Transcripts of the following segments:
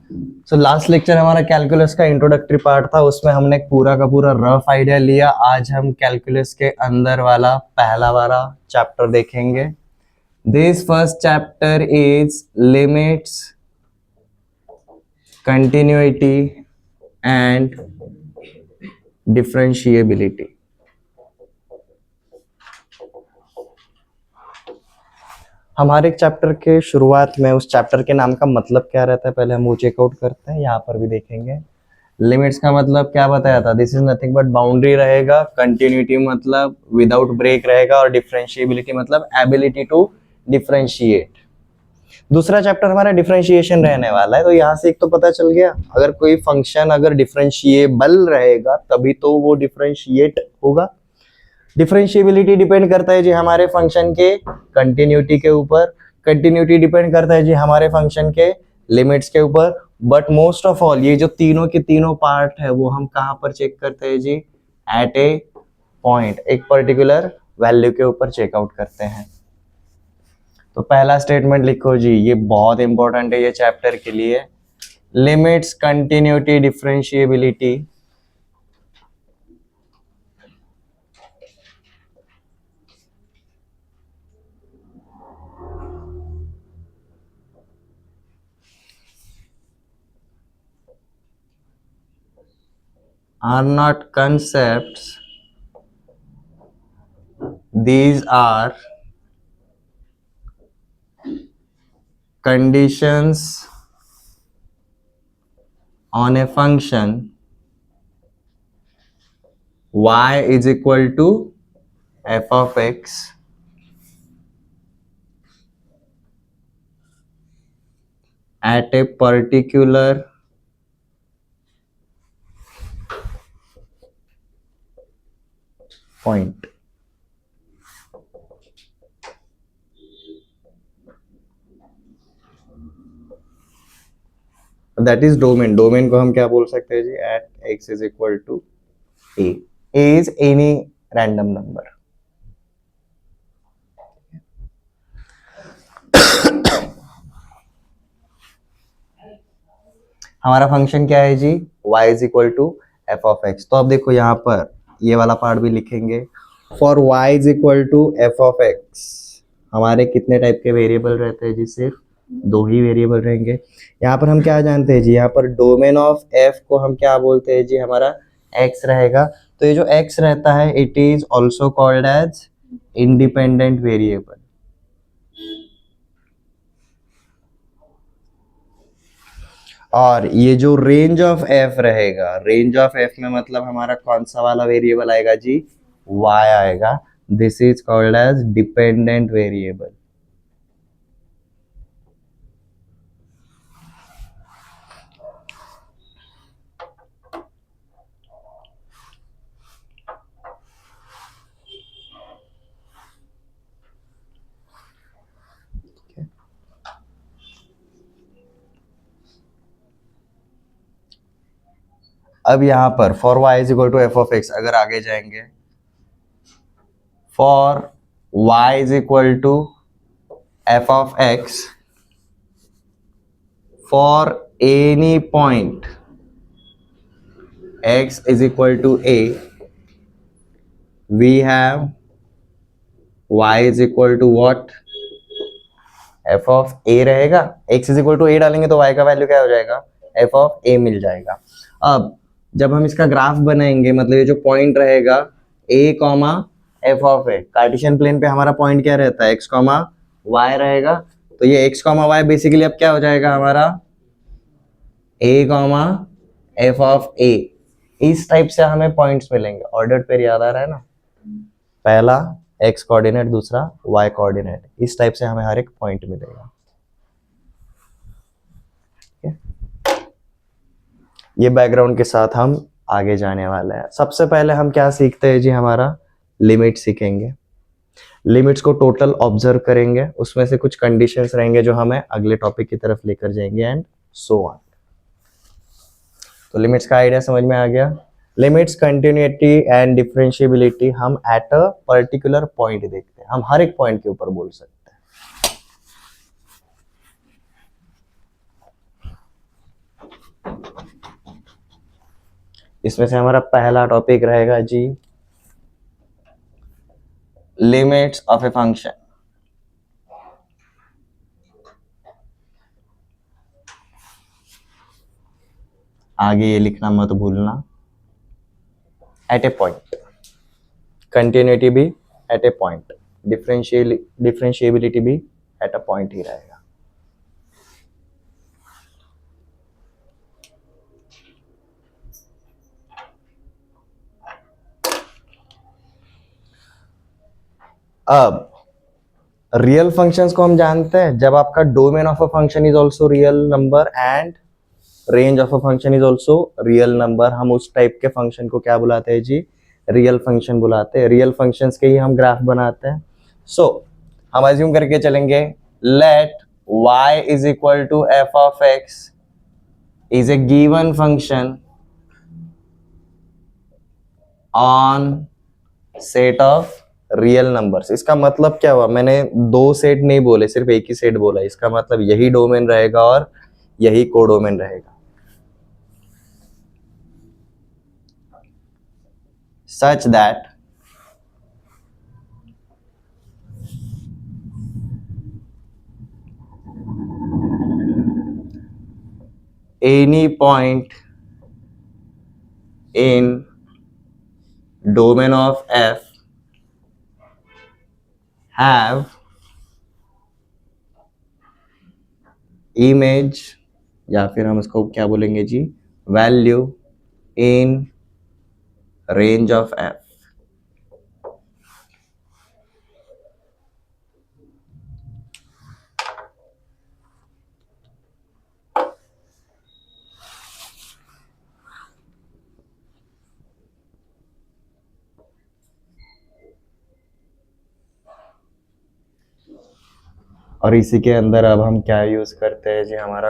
Last lecture हमारा calculus का introductory part था, उसमें हमने एक पूरा का पूरा रफ आइडिया लिया। आज हम कैलकुलस के अंदर वाला पहला वाला चैप्टर देखेंगे। This first chapter is limits, continuity and differentiability. हमारे चैप्टर के शुरुआत में उस चैप्टर के नाम का मतलब क्या रहता है पहले हम वो चेकआउट करते हैं। यहाँ पर भी देखेंगे। लिमिट्स का मतलब क्या बताया था, this is nothing but boundary रहेगा। कंटिन्यूटी मतलब विदाउट ब्रेक रहेगा, और डिफरेंशिएबिलिटी मतलब एबिलिटी टू डिफरेंशिएट। दूसरा चैप्टर हमारा डिफरेंशिएशन रहने वाला है। तो यहाँ से एक तो पता चल गया, अगर कोई फंक्शन अगर डिफरेंशिएबल रहेगा तभी तो वो डिफरेंशिएट होगा। डिफरेंशिएबिलिटी डिपेंड करता है जी हमारे फंक्शन के कंटिन्यूटी के ऊपर, कंटिन्यूटी डिपेंड करता है जी हमारे फंक्शन के लिमिट्स के ऊपर। बट मोस्ट ऑफ ऑल ये जो तीनों के तीनों पार्ट है वो हम कहाँ पर चेक करते हैं जी, एट ए पॉइंट, एक पर्टिकुलर वैल्यू के ऊपर चेकआउट करते हैं। तो पहला स्टेटमेंट लिखो जी, ये बहुत इंपॉर्टेंट है ये चैप्टर के लिए। Limits, continuity, differentiability are not concepts, these are conditions on a function y is equal to f of x at a particular point. That is domain. Domain को हम क्या बोल सकते हैं जी, at x is equal to a is any random number. हमारा function क्या है जी, y is equal to F of X. तो अब देखो यहाँ पर ये वाला पार्ट भी लिखेंगे। For y is equal to F of x हमारे कितने टाइप के वेरिएबल रहते हैं जी, सिर्फ दो ही वेरिएबल रहेंगे। यहाँ पर हम क्या जानते हैं जी, यहाँ पर डोमेन ऑफ f को हम क्या बोलते हैं जी, हमारा x रहेगा। तो ये जो x रहता है it is also called as independent variable. और ये जो रेंज ऑफ f रहेगा, रेंज ऑफ f में मतलब हमारा कौन सा वाला वेरिएबल आएगा जी, y आएगा। This is called as dependent variable. अब यहां पर for y is equal to F of x अगर आगे जाएंगे, for y is equal to F of x for any point x is equal to a, we have y is equal to what, f of a रहेगा। x is equal to a डालेंगे तो y का value क्या हो जाएगा, f of a मिल जाएगा। अब जब हम इसका ग्राफ बनाएंगे, मतलब ये जो पॉइंट रहेगा a comma f of a, Cartesian plane पे हमारा पॉइंट क्या रहता है, x कॉमा y रहेगा। तो ये x कॉमा y बेसिकली अब क्या हो जाएगा हमारा a comma f of a। इस टाइप से हमें पॉइंट्स मिलेंगे। ऑर्डर पेयर याद आ रहा है ना, पहला x कोऑर्डिनेट, दूसरा y कोऑर्डिनेट। इस टाइप से हमें हर एक पॉइंट मिलेगा। ये बैकग्राउंड के साथ हम आगे जाने वाले हैं। सबसे पहले हम क्या सीखते हैं जी, हमारा लिमिट सीखेंगे। लिमिट्स को टोटल ऑब्जर्व करेंगे, उसमें से कुछ कंडीशंस रहेंगे जो हमें अगले टॉपिक की तरफ लेकर जाएंगे, एंड सो ऑन। तो लिमिट्स का आइडिया समझ में आ गया। लिमिट्स, कंटिन्यूटी एंड डिफरेंशिएबिलिटी हम एट अ पर्टिकुलर पॉइंट देखते हैं। हम हर एक पॉइंट के ऊपर बोल सकते हैं। इसमें से हमारा पहला टॉपिक रहेगा जी लिमिट्स ऑफ ए फंक्शन। आगे ये लिखना मत भूलना, एट ए पॉइंट, कंटिन्यूटी भी एट ए पॉइंट, डिफरेंशिएबिलिटी भी एट अ पॉइंट ही रहेगा। अब रियल फंक्शंस को हम जानते हैं, जब आपका domain of a function is also real number and range of a function is also real number, हम उस टाइप के फंक्शन को क्या बुलाते हैं जी, रियल फंक्शन बुलाते हैं। रियल फंक्शंस के ही हम ग्राफ बनाते हैं। सो हम अज्यूम करके चलेंगे, let y is equal to F of x is a given function on set of real numbers. इसका मतलब क्या हुआ, मैंने दो सेट नहीं बोले, सिर्फ एक ही सेट बोला। इसका मतलब यही डोमेन रहेगा और यही कोडोमेन रहेगा। Such that any point in domain of f have image, या फिर हम इसको क्या बोलेंगे जी, value in range of f। और इसी के अंदर अब हम क्या यूज करते हैं जी, हमारा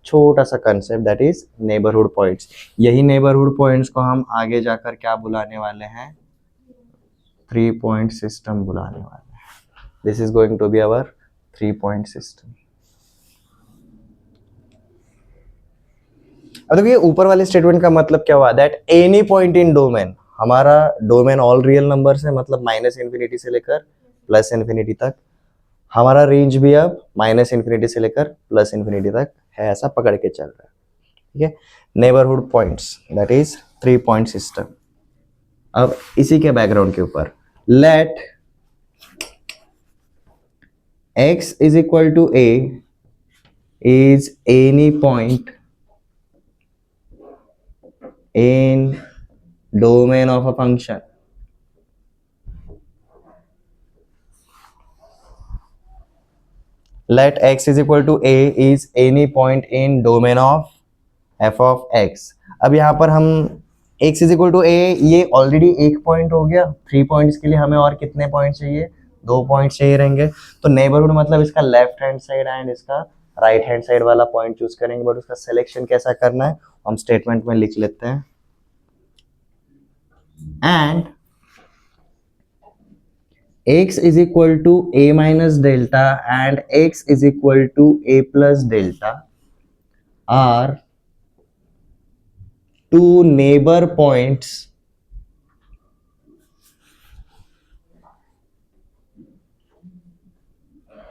छोटा सा concept, that is neighbourhood points. यही नेबरहुड पॉइंट्स को हम आगे जाकर क्या बुलाने वाले हैं, 3 पॉइंट सिस्टम बुलाने वाले हैं। This is going to be our 3 point system. अब देखिए ऊपर वाले स्टेटमेंट का मतलब क्या हुआ, that any point in domain, हमारा डोमेन ऑल रियल नंबर्स है, मतलब माइनस इन्फिनिटी से लेकर प्लस इन्फिनिटी तक। हमारा रेंज भी अब माइनस इन्फिनिटी से लेकर प्लस इन्फिनिटी तक है, ऐसा पकड़ के चल रहा है। ठीक है, neighbourhood points, that is 3 point system. अब इसी के बैकग्राउंड के ऊपर, let x is equal to a is any point in domain of a function let x is equal to a is any point in domain of f of x। अब यहां पर हम x is equal to a, ये already एक point हो गया। 3 points के लिए हमें और कितने पॉइंट चाहिए, 2 पॉइंट चाहिए रहेंगे। तो नेबरहुड मतलब इसका लेफ्ट हैंड साइड एंड इसका राइट हैंड साइड वाला पॉइंट चूज करेंगे, बट उसका सिलेक्शन कैसा करना है हम स्टेटमेंट में लिख लेते हैं। And x is equal to a minus delta and x is equal to a plus delta are two neighbor points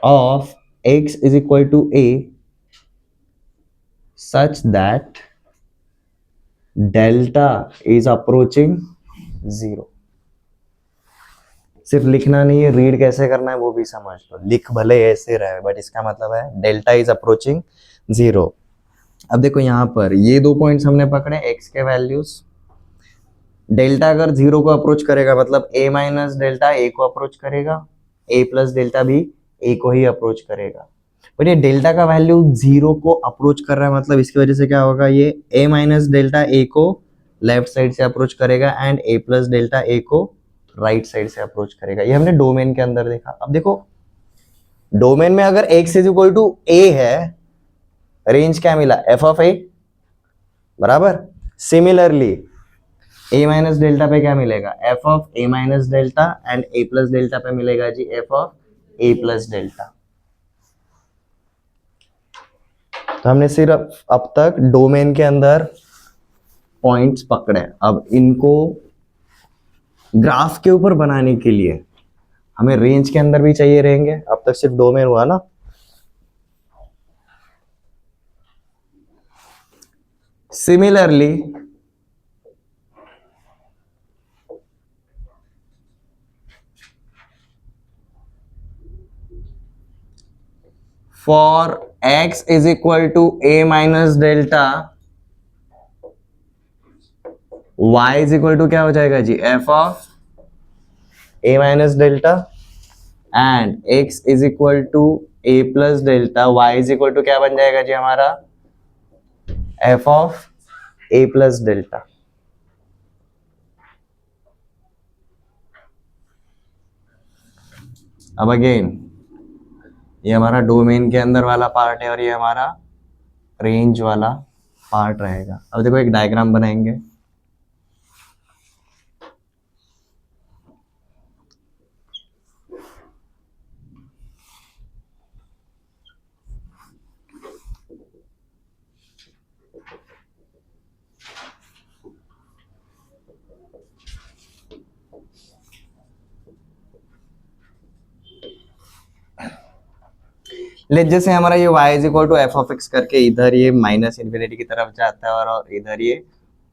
of x is equal to a such that delta is approaching 0। सिर्फ लिखना नहीं है, read कैसे करना है वो भी समझ लो। लिख भले ऐसे रहे बट इसका मतलब है डेल्टा इज अप्रोचिंग 0। अब देखो यहाँ पर ये 2 पॉइंट्स हमने पकड़े, x के वैल्यूज। डेल्टा अगर 0 को अप्रोच करेगा मतलब a माइनस डेल्टा a को अप्रोच करेगा, a प्लस डेल्टा भी a को ही अप्रोच करेगा। बट ये डेल्टा का वैल्यू 0 को अप्रोच कर रहा है, मतलब इसकी वजह से क्या होगा, ये a माइनस डेल्टा a को लेफ्ट साइड से अप्रोच करेगा and a plus delta a को राइट साइड से अप्रोच करेगा। ये हमने डोमेन के अंदर देखा। अब देखो डोमेन में अगर x is equal to a है, रेंज क्या मिला, f ऑफ a बराबर। सिमिलरली a माइनस डेल्टा पे क्या मिलेगा, f of a minus delta and a plus delta पे मिलेगा जी f of a plus delta. तो हमने सिर्फ अब तक डोमेन के अंदर पॉइंट्स पकड़े। अब इनको ग्राफ के ऊपर बनाने के लिए हमें रेंज के अंदर भी चाहिए रहेंगे। अब तक सिर्फ डोमेन हुआ ना। Similarly for x is equal to a minus delta, y is equal to क्या हो जाएगा जी, f of a minus delta, and x is equal to a plus delta, y is equal to क्या बन जाएगा जी हमारा, f of a plus delta. अब अगेन ये हमारा डोमेन के अंदर वाला पार्ट है और ये हमारा रेंज वाला पार्ट रहेगा। अब देखो एक डायग्राम बनाएंगे। लेट जैसे हमारा ये y is equal to F of x करके इधर ये माइनस इन्फिनिटी की तरफ जाता है और इधर ये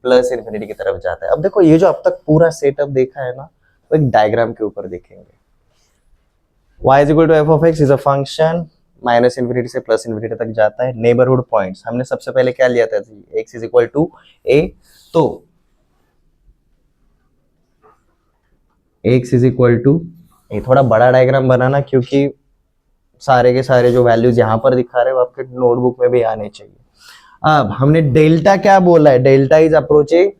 प्लस इन्फिनिटी की तरफ जाता है। अब देखो ये जो अब तक पूरा सेटअप देखा है ना, तो एक डायग्राम के ऊपर देखेंगे। y is equal to F of x is a function minus infinity से प्लस इन्फिनिटी तक जाता है। नेबरहुड पॉइंट्स हमने सबसे पहले क्या लिया था, x is equal to a, तो x is equal to a। थोड़ा बड़ा डायग्राम बनाना क्योंकि सारे के सारे जो वैल्यूज यहाँ पर दिखा रहे हो आपके नोटबुक में भी आने चाहिए। अब हमने डेल्टा क्या बोला है, डेल्टा इज अप्रोचिंग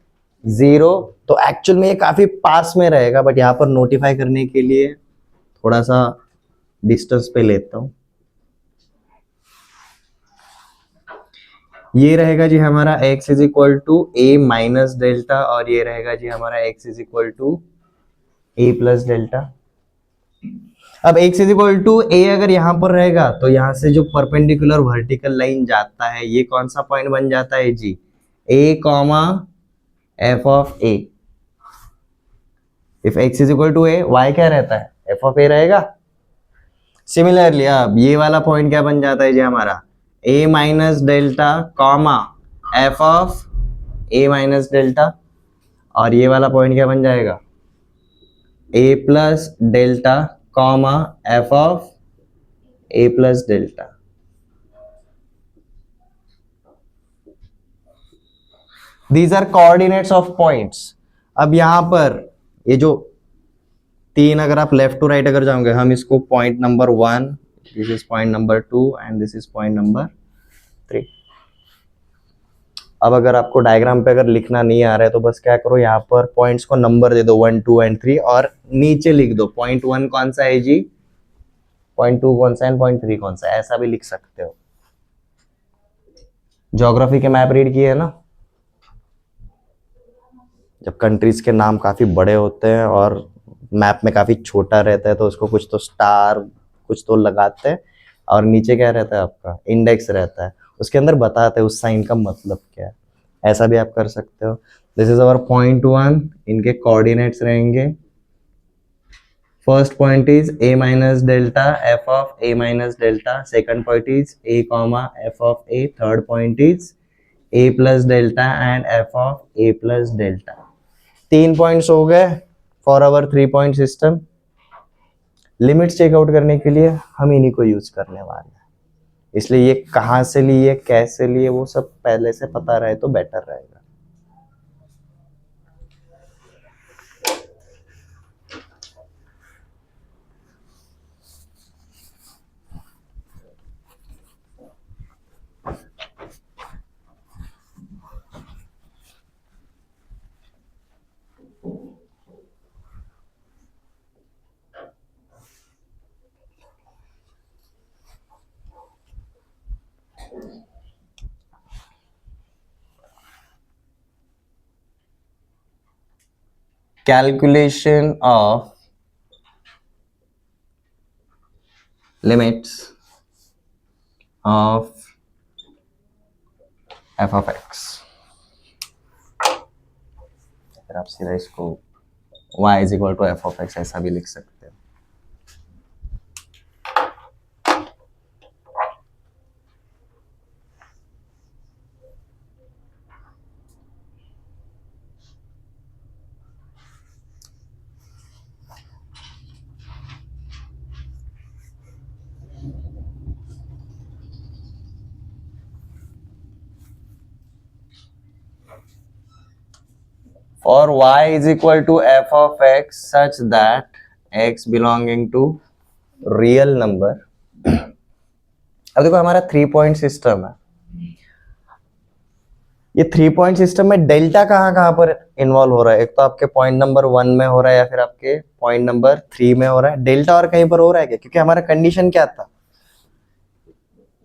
0, तो एक्चुअल में ये काफी पास में रहेगा, बट यहाँ पर नोटिफाई करने के लिए थोड़ा सा डिस्टेंस पे लेता हूं। ये रहेगा जी हमारा x is equal to a minus delta, और ये रहेगा जी हमारा x is equal to a plus delta. अब x is equal to a अगर यहां पर रहेगा तो यहां से जो परपेंडिकुलर वर्टिकल लाइन जाता है ये कौन सा पॉइंट बन जाता है जी, a comma f of a। If x is equal to a, y क्या रहता है, f ऑफ a रहेगा। सिमिलरली अब ये वाला पॉइंट क्या बन जाता है जी हमारा, a minus delta comma f of a minus delta, और ये वाला पॉइंट क्या बन जाएगा, a plus delta comma f of a plus delta. These are coordinates of points. अब यहां पर ये जो तीन, अगर आप लेफ्ट टू राइट अगर जाओगे, हम इसको point number 1, this is point number 2 and this is point number 3। अब अगर आपको डायग्राम पे अगर लिखना नहीं आ रहा है तो बस क्या करो, यहाँ पर पॉइंट्स को नंबर दे दो 1 2 एंड 3, और नीचे लिख दो पॉइंट 1 कौन सा है जी, पॉइंट 2 कौन सा है, पॉइंट 3 कौन सा है, ऐसा भी लिख सकते हो। ज्योग्राफी के मैप रीड किए है ना, जब कंट्रीज के नाम काफी बड़े होते हैं और मैप में काफी छोटा रहता है तो उसको कुछ तो स्टार कुछ तो लगाते हैं, और नीचे क्या रहता है आपका इंडेक्स रहता है, उसके अंदर बताते हैं उस साइन का मतलब क्या है। ऐसा भी आप कर सकते हो। दिस इज अवर पॉइंट 1, इनके कोऑर्डिनेट्स रहेंगे। First point is a minus delta f of a minus delta, second point is a comma f of a, third point is a plus delta and f of a plus delta. 3 points हो गए for our 3 point system. Limits check out करने के लिए हम इन्हीं को use करने वाले हैं, इसलिए ये कहाँ से लिए कैसे लिए वो सब पहले से पता रहे तो बेटर रहेगा। Calculation of limits of f of x। फिर आप सीधा इसको y is equal to F of x ऐसा भी लिख सकते हो। For y is equal to f of x such that x belonging to real number। अब देखो हमारा 3 पॉइंट सिस्टम है। ये 3 पॉइंट सिस्टम में डेल्टा कहाँ कहाँ पर इन्वॉल्व हो रहा है? एक तो आपके पॉइंट नंबर 1 में हो रहा है या फिर आपके पॉइंट नंबर 3 में हो रहा है। डेल्टा और कहीं पर हो रहा है क्या? क्योंकि हमारा कंडीशन क्या था,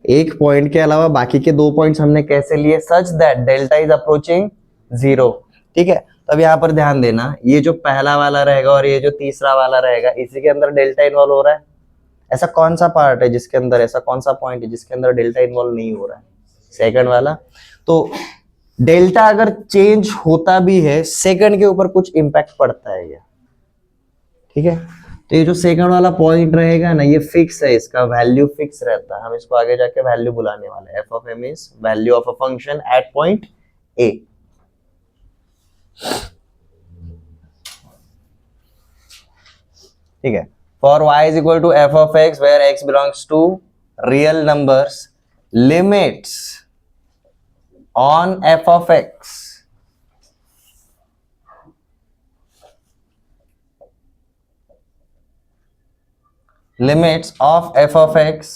एक पॉइंट के अलावा बाकी के 2 पॉइंट्स हमने कैसे लिए? सच दैट डेल्टा इज अप्रोचिंग 0। ठीक है, तो अब यहाँ पर ध्यान देना, ये जो पहला वाला रहेगा और ये जो तीसरा वाला रहेगा, इसी के अंदर डेल्टा इन्वॉल्व हो रहा है। ऐसा कौन सा पार्ट है जिसके अंदर, ऐसा कौन सा पॉइंट है जिसके अंदर डेल्टा इन्वॉल्व नहीं हो रहा है? सेकंड वाला। तो डेल्टा अगर चेंज होता भी है, सेकंड के ऊपर कुछ इंपैक्ट पड़ता है ये। ठीक है, तो ये जो सेकंड वाला पॉइंट रहेगा ना, ये फिक्स है, इसका वैल्यू फिक्स रहता है। हम इसको आगे जाके वैल्यू बुलाने वाले हैं। F of m is value of a function at point a. ठीक है, for y is equal to F of x where x belongs to real numbers, limits on f of x limits of f of x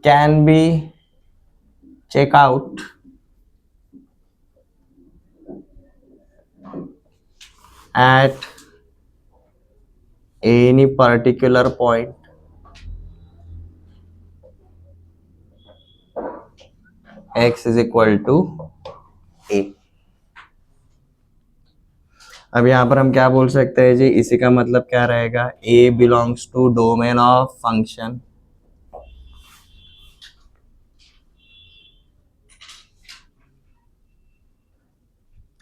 can be check out at any particular point x is equal to a। अब यहां पर हम क्या बोल सकते हैं जी? इसी का मतलब क्या रहेगा? a belongs to domain of function.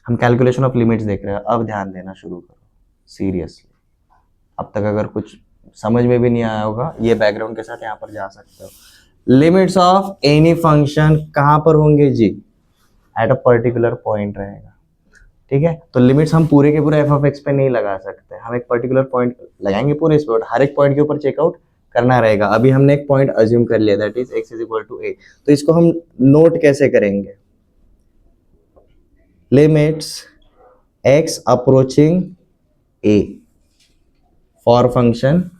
हम कैलकुलेशन ऑफ लिमिट्स देख रहे हैं, अब ध्यान देना शुरू करो सीरियसली। अब तक अगर कुछ समझ में भी नहीं आया होगा, ये बैकग्राउंड के साथ यहाँ पर जा सकते हो। लिमिट्स ऑफ एनी फंक्शन कहाँ पर होंगे जी? एट अ पर्टिकुलर पॉइंट रहेगा। ठीक है, तो लिमिट्स हम पूरे के पूरे एफ ऑफ एक्स पे नहीं लगा सकते, हम एक पर्टिकुलर पॉइंट लगाएंगे पूरे इस पे, हर एक पॉइंट के ऊपर चेकआउट करना रहेगा। अभी हमने एक पॉइंट अज्यूम कर लिया, that is X is equal to A. तो इसको हम नोट कैसे करेंगे? Limits X approaching A for function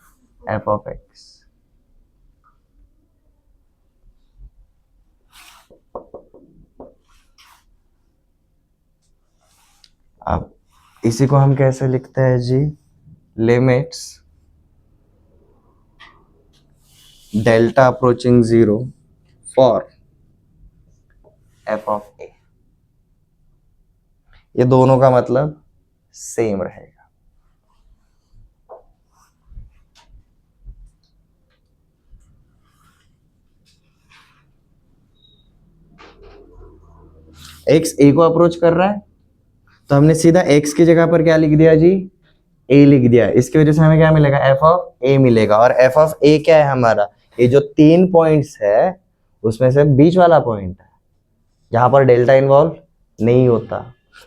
F of X. अब इसी को हम कैसे लिखते हैं जी? Limits delta approaching 0 for F of A. ये दोनों का मतलब सेम रहेगा। एक्स ए को अप्रोच कर रहा है, तो हमने सीधा x की जगह पर क्या लिख दिया जी? a लिख दिया। इसकी वजह से हमें क्या मिलेगा? f ऑफ a मिलेगा। और f ऑफ a क्या है हमारा? ये जो 3 पॉइंट्स है उसमें से बीच वाला पॉइंट है, जहां पर डेल्टा इन्वॉल्व नहीं होता,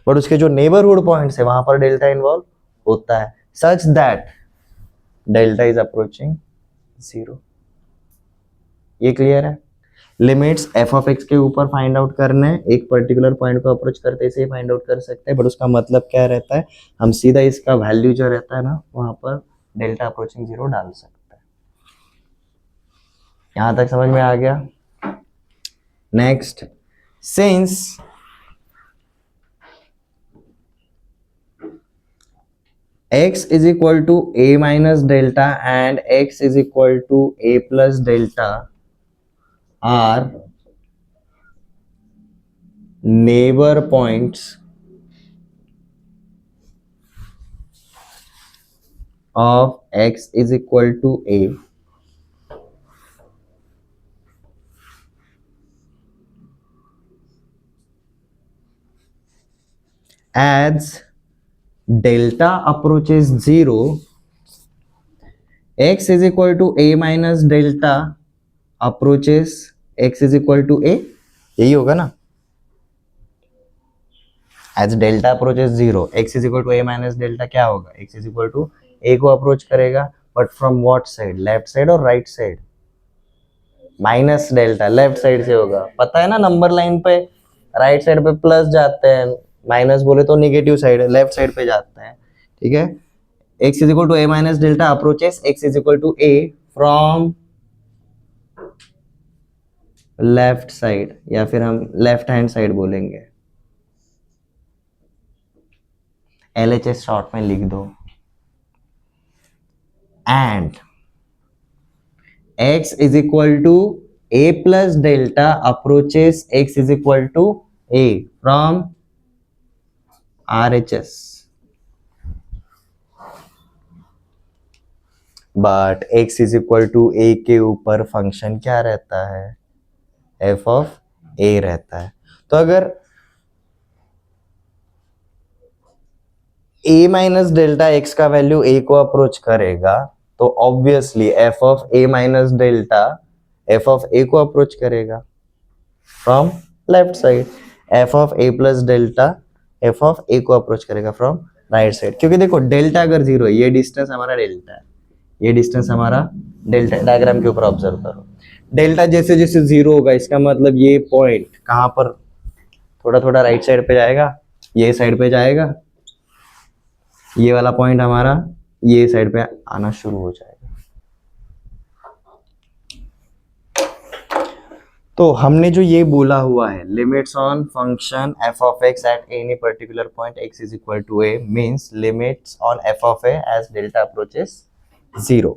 बट उसके जो नेबरहुड पॉइंट्स है वहां पर डेल्टा इन्वॉल्व होता है, सच दैट डेल्टा इज अप्रोचिंग 0। ये क्लियर है? लिमिट्स एफ ऑफ एक्स के ऊपर फाइंड आउट करना है, एक पर्टिकुलर पॉइंट को अप्रोच करते से ही फाइंड आउट कर सकते हैं, बट उसका मतलब क्या रहता है? हम सीधा इसका वैल्यू जो रहता है ना, वहां पर डेल्टा अप्रोचिंग 0 डाल सकते हैं। यहां तक समझ में आ गया? Next, since x is equal to a minus delta and x is equal to a plus delta are neighbor points of x is equal to a, as delta approaches 0, x is equal to a minus delta approaches x is equal to a, यही होगा ना. As delta approaches 0, x is equal to a minus delta क्या होगा, x is equal to a को approach करेगा, but from what side, left side और right side. Minus delta left side से होगा, पता है ना, नंबर लाइन पे राइट साइड पे प्लस जाते हैं, माइनस बोले तो नेगेटिव साइड लेफ्ट साइड पे जाते हैं. ठीक है, x is equal to a minus delta approaches x is equal to a from left side, या फिर हम लेफ्ट हैंड साइड बोलेंगे. LHS शॉर्ट में लिख दो. And x is equal to a plus delta approaches x is equal to a from RHS. but x is equal to a के ऊपर function क्या रहता है, f of a रहता है. तो अगर a माइनस डेल्टा x का वैल्यू a को अप्रोच करेगा तो obviously f of a minus delta f of a को अप्रोच करेगा from left side. f of a plus delta f of a को अप्रोच करेगा फ्रॉम राइट साइड. क्योंकि देखो डेल्टा अगर जीरो है, ये डिस्टेंस हमारा डेल्टा है, ये डिस्टेंस हमारा डेल्टा. डायग्राम के ऊपर ऑब्जर्व करो, डेल्टा जैसे जैसे जीरो होगा इसका मतलब ये पॉइंट कहां पर थोड़ा थोड़ा राइट साइड पे जाएगा, ये साइड पे जाएगा, ये वाला पॉइंट हमारा ये साइड पे आना शुरू हो जाएगा. तो हमने जो ये बोला हुआ है limits on function f of x at any particular point x is equal to a means limits on f of a as delta approaches 0.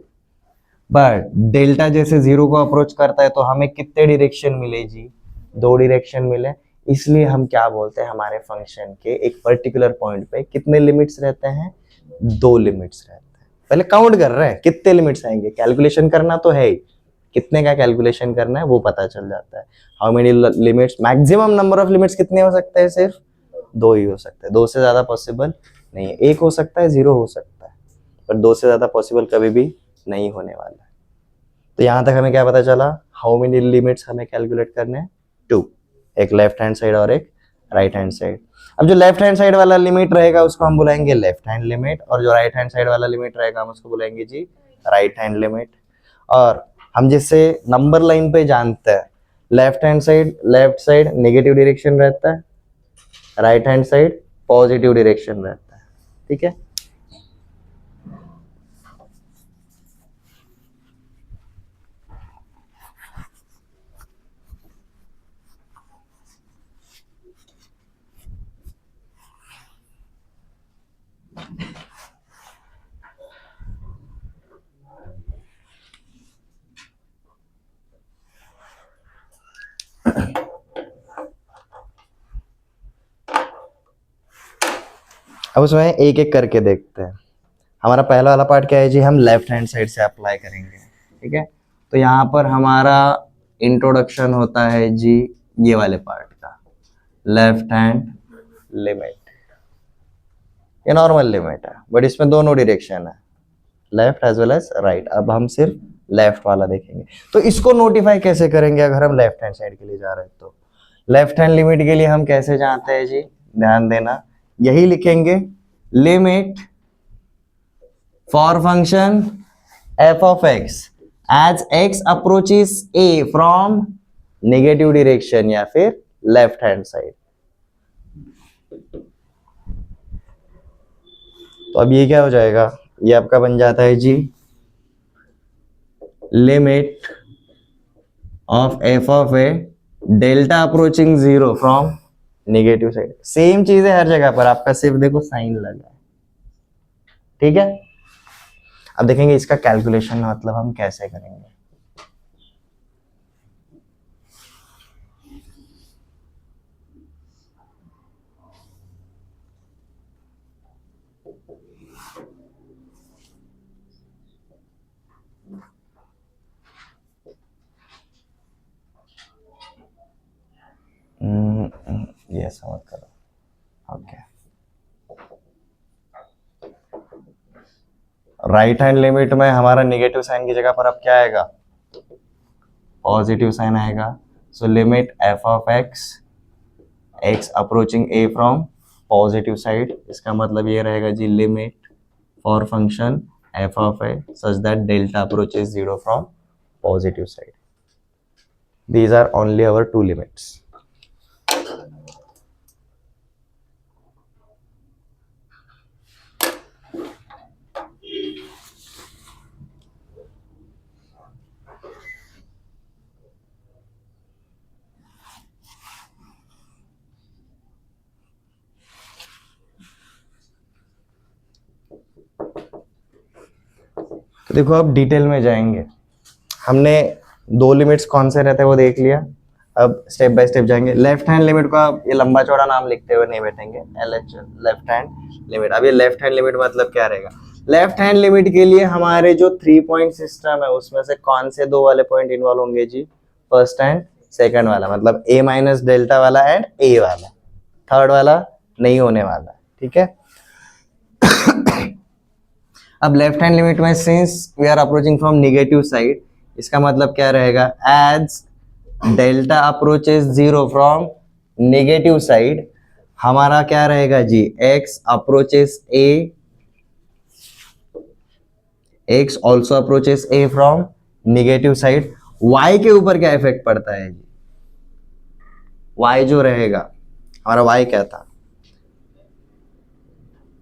But delta जैसे जीरो को अप्रोच करता है तो हमें कितने डायरेक्शन मिले जी, दो डायरेक्शन मिले. इसलिए हम क्या बोलते हैं, हमारे फंक्शन के एक पर्टिकुलर पॉइंट पे कितने लिमिट्स रहते हैं, दो लिमिट्स रहते हैं. पहले काउंट कर रहे हैं कितने लिमिट्स आएंगे, कैलकुलेशन करना तो है ही, कितने का कैलकुलेशन करना है वो पता चल जाता है. How many limits, maximum number of limits कितने हो सकते हैं, सिर्फ दो ही हो सकते हैं, दो से ज्यादा पॉसिबल नहीं है. एक हो सकता है, जीरो हो सकता है, पर दो से ज्यादा पॉसिबल कभी भी नहीं होने वाला है. तो यहां तक हमें क्या पता चला, हाउ मेनी लिमिट्स हमें कैलकुलेट करने हैं, टू, एक लेफ्ट हैंड साइड और एक राइट हैंड साइड. अब जो लेफ्ट हैंड साइड वाला लिमिट रहेगा उसको हम बुलाएंगे लेफ्ट हैंड लिमिट, और जो राइट हैंड साइड वाला लिमिट रहेगा हम उसको बुलाएंगे जी राइट हैंड लिमिट. और हम जिससे नंबर लाइन पे जानते हैं, left hand side, left side negative direction रहता है, right hand side positive direction रहता है. ठीक है, अब उसमें एक एक करके देखते हैं. हमारा पहला वाला पार्ट क्या है जी, हम लेफ्ट हैंड साइड से अप्लाई करेंगे. ठीक है, तो यहाँ पर हमारा इंट्रोडक्शन होता है जी ये वाले पार्ट का, लेफ्ट हैंड लिमिट. ये नॉर्मल लिमिट है बट इसमें दोनों डायरेक्शन है, left as well as right. अब हम सिर्फ लेफ्ट वाला देखेंगे. तो इसको नोटिफाई कैसे करेंगे अगर हम लेफ्ट हैंड साइड के लिए जा रहे हैं तो, लेफ्ट हैंड लिमिट के लिए हम कैसे जानते हैं जी, ध्यान देना, यही लिखेंगे, limit for function f of x as x approaches a from negative direction या फिर लेफ्ट हैंड साइड. तो अब ये क्या हो जाएगा, ये आपका बन जाता है जी limit of f of a delta approaching zero from negative side. Same चीज है हर जगह पर, आपका सिर्फ देखो साइन लगा है. ठीक है, अब देखेंगे इसका कैलकुलेशन मतलब हम कैसे करेंगे. ये समझ करो. ओके, राइट हैंड लिमिट में हमारा नेगेटिव साइन की जगह पर अब क्या आएगा, पॉजिटिव साइन आएगा. So limit f of x, x approaching a from positive side, इसका मतलब ये रहेगा जी limit for function F of a such that delta approaches 0 from positive side. These are only our two limits. तो देखो अब detail में जाएंगे. हमने दो लिमिट्स कौन से रहते हैं वो देख लिया. अब स्टेप बाय स्टेप जाएंगे. लेफ्ट हैंड लिमिट का ये लंबा चौड़ा नाम लिखते हुए नहीं बैठेंगे. LHL left hand limit. अब ये लेफ्ट हैंड लिमिट मतलब क्या रहेगा, लेफ्ट हैंड लिमिट के लिए हमारे जो 3 पॉइंट सिस्टम है उसमें से कौन से दो वाले पॉइंट इन्वॉल्व होंगे जी, फर्स्ट एंड सेकंड वाला, मतलब a माइनस डेल्टा वाला एंड a वाला. थर्ड वाला नहीं होने वाला. ठीक है. अब लेफ्ट हैंड लिमिट में since we are approaching from negative side, इसका मतलब क्या रहेगा, as delta approaches 0 from negative side, हमारा क्या रहेगा जी, x approaches a, x also approaches a from negative side. y के ऊपर क्या इफेक्ट पड़ता है जी, y जो रहेगा हमारा y क्या था,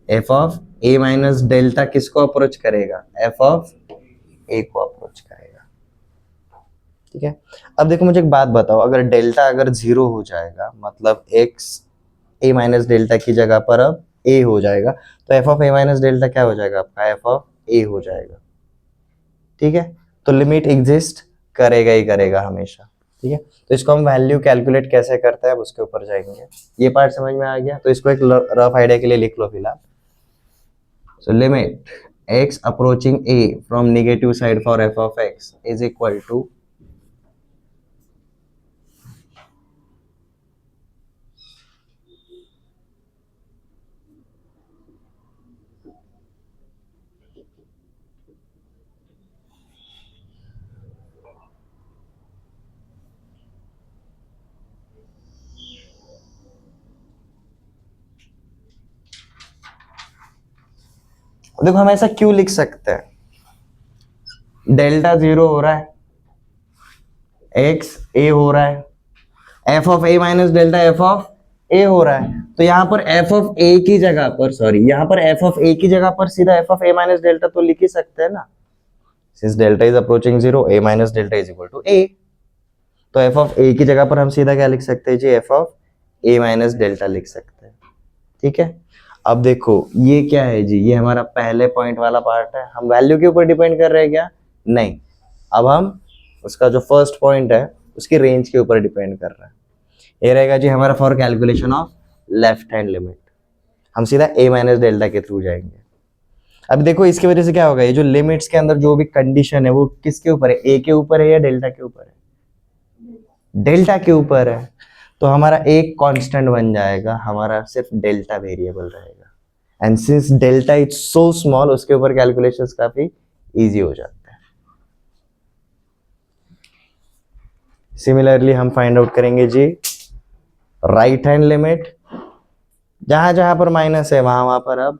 f of a minus delta किसको अप्रोच करेगा, f ऑफ a को अप्रोच करेगा. ठीक है. अब देखो मुझे एक बात बताओ, अगर डेल्टा अगर 0 हो जाएगा मतलब x a माइनस डेल्टा की जगह पर अब a हो जाएगा, तो f of a minus delta क्या हो जाएगा आपका, f ऑफ a हो जाएगा. ठीक है. तो लिमिट एग्जिस्ट करेगा ही करेगा हमेशा. ठीक है. तो इसको हम वैल्यू कैलकुलेट कैसे करते हैं उसके ऊपर जाएंगे. ये पार्ट समझ में आ गया. तो इसको एक रफ आइडिया के लिए लिख लो फिलहाल. So limit x approaching a from negative side for f of x is equal to देखो हम ऐसा क्यों लिख सकते हैं, डेल्टा 0 हो रहा है, x a हो रहा है, f of a minus delta f of a हो रहा है. तो यहाँ पर f ऑफ a की जगह पर, सॉरी यहाँ पर f ऑफ a की जगह पर सीधा f of a minus delta तो लिख ही सकते हैं ना. Since delta is approaching 0, a minus delta is equal to a. तो f ऑफ a की जगह पर हम सीधा क्या लिख सकते हैं जी, f of a minus delta लिख सकते हैं. ठीक है. अब देखो ये क्या है जी, ये हमारा पहले पॉइंट वाला पार्ट है. हम वैल्यू के ऊपर डिपेंड कर रहे हैं क्या, नहीं. अब हम उसका जो फर्स्ट पॉइंट है उसकी रेंज के ऊपर डिपेंड कर रहे हैं. ये रहेगा जी हमारा for calculation of left hand limit, हम सीधा a माइनस डेल्टा के थ्रू जाएंगे. अब देखो इसकी वजह से क्या होगा, ये जो लिमिट्स के अंदर जो भी कंडीशन है वो किसके ऊपर है, a के ऊपर है या डेल्टा के ऊपर है, डेल्टा के ऊपर है. तो हमारा एक कांस्टेंट बन जाएगा, हमारा सिर्फ डेल्टा वेरिएबल रहेगा. And since delta is so small, उसके ऊपर कैलकुलेशंस काफी इजी हो जाते हैं. सिमिलरली हम फाइंड आउट करेंगे जी राइट हैंड लिमिट, जहां जहां पर माइनस है वहां वहां पर अब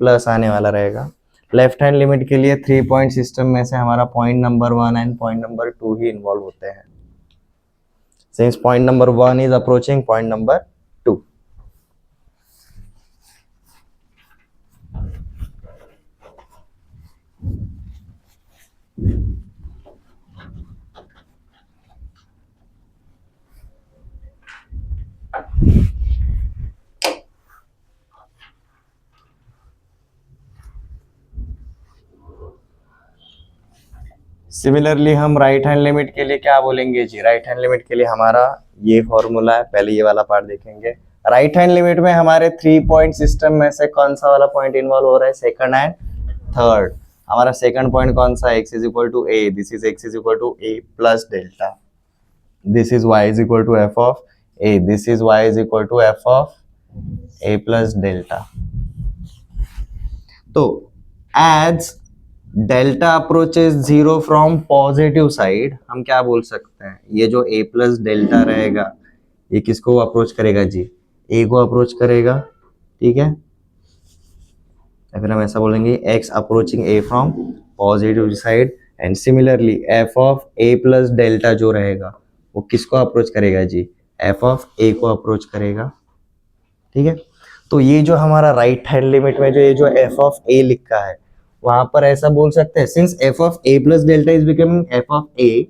प्लस आने वाला रहेगा. लेफ्ट हैंड लिमिट के लिए 3 पॉइंट सिस्टम में से हमारा point number 1 and point number 2 he involve होते हैं. Since point number 1 is approaching point number 2. Similarly हम राइट हैंड लिमिट के लिए क्या बोलेंगे जी, राइट हैंड लिमिट के लिए हमारा ये फॉर्मूला है. पहले ये वाला पार्ट देखेंगे. राइट हैंड लिमिट में हमारे 3 पॉइंट सिस्टम में से कौन सा वाला पॉइंट इन्वॉल्व हो रहा है, सेकंड एंड थर्ड. हमारा सेकंड पॉइंट कौन सा, x is equal to a, this is x is equal to a plus delta, this is y is equal to f of a, this is y is equal to f of a plus delta. तो as delta approaches zero from positive side, हम क्या बोल सकते हैं, ये जो a plus delta रहेगा ये किसको अप्रोच करेगा जी, a को अप्रोच करेगा, ठीक है, या फिर हम ऐसा बोलेंगे x approaching a from positive side, and similarly f of a plus delta जो रहेगा वो किसको अप्रोच करेगा जी, f ऑफ a को अप्रोच करेगा, ठीक है। तो ये जो हमारा राइट हैंड लिमिट में जो ये जो f ऑफ a लिखा है वहां पर ऐसा बोल सकते हैं, since f of a plus delta is becoming f of a,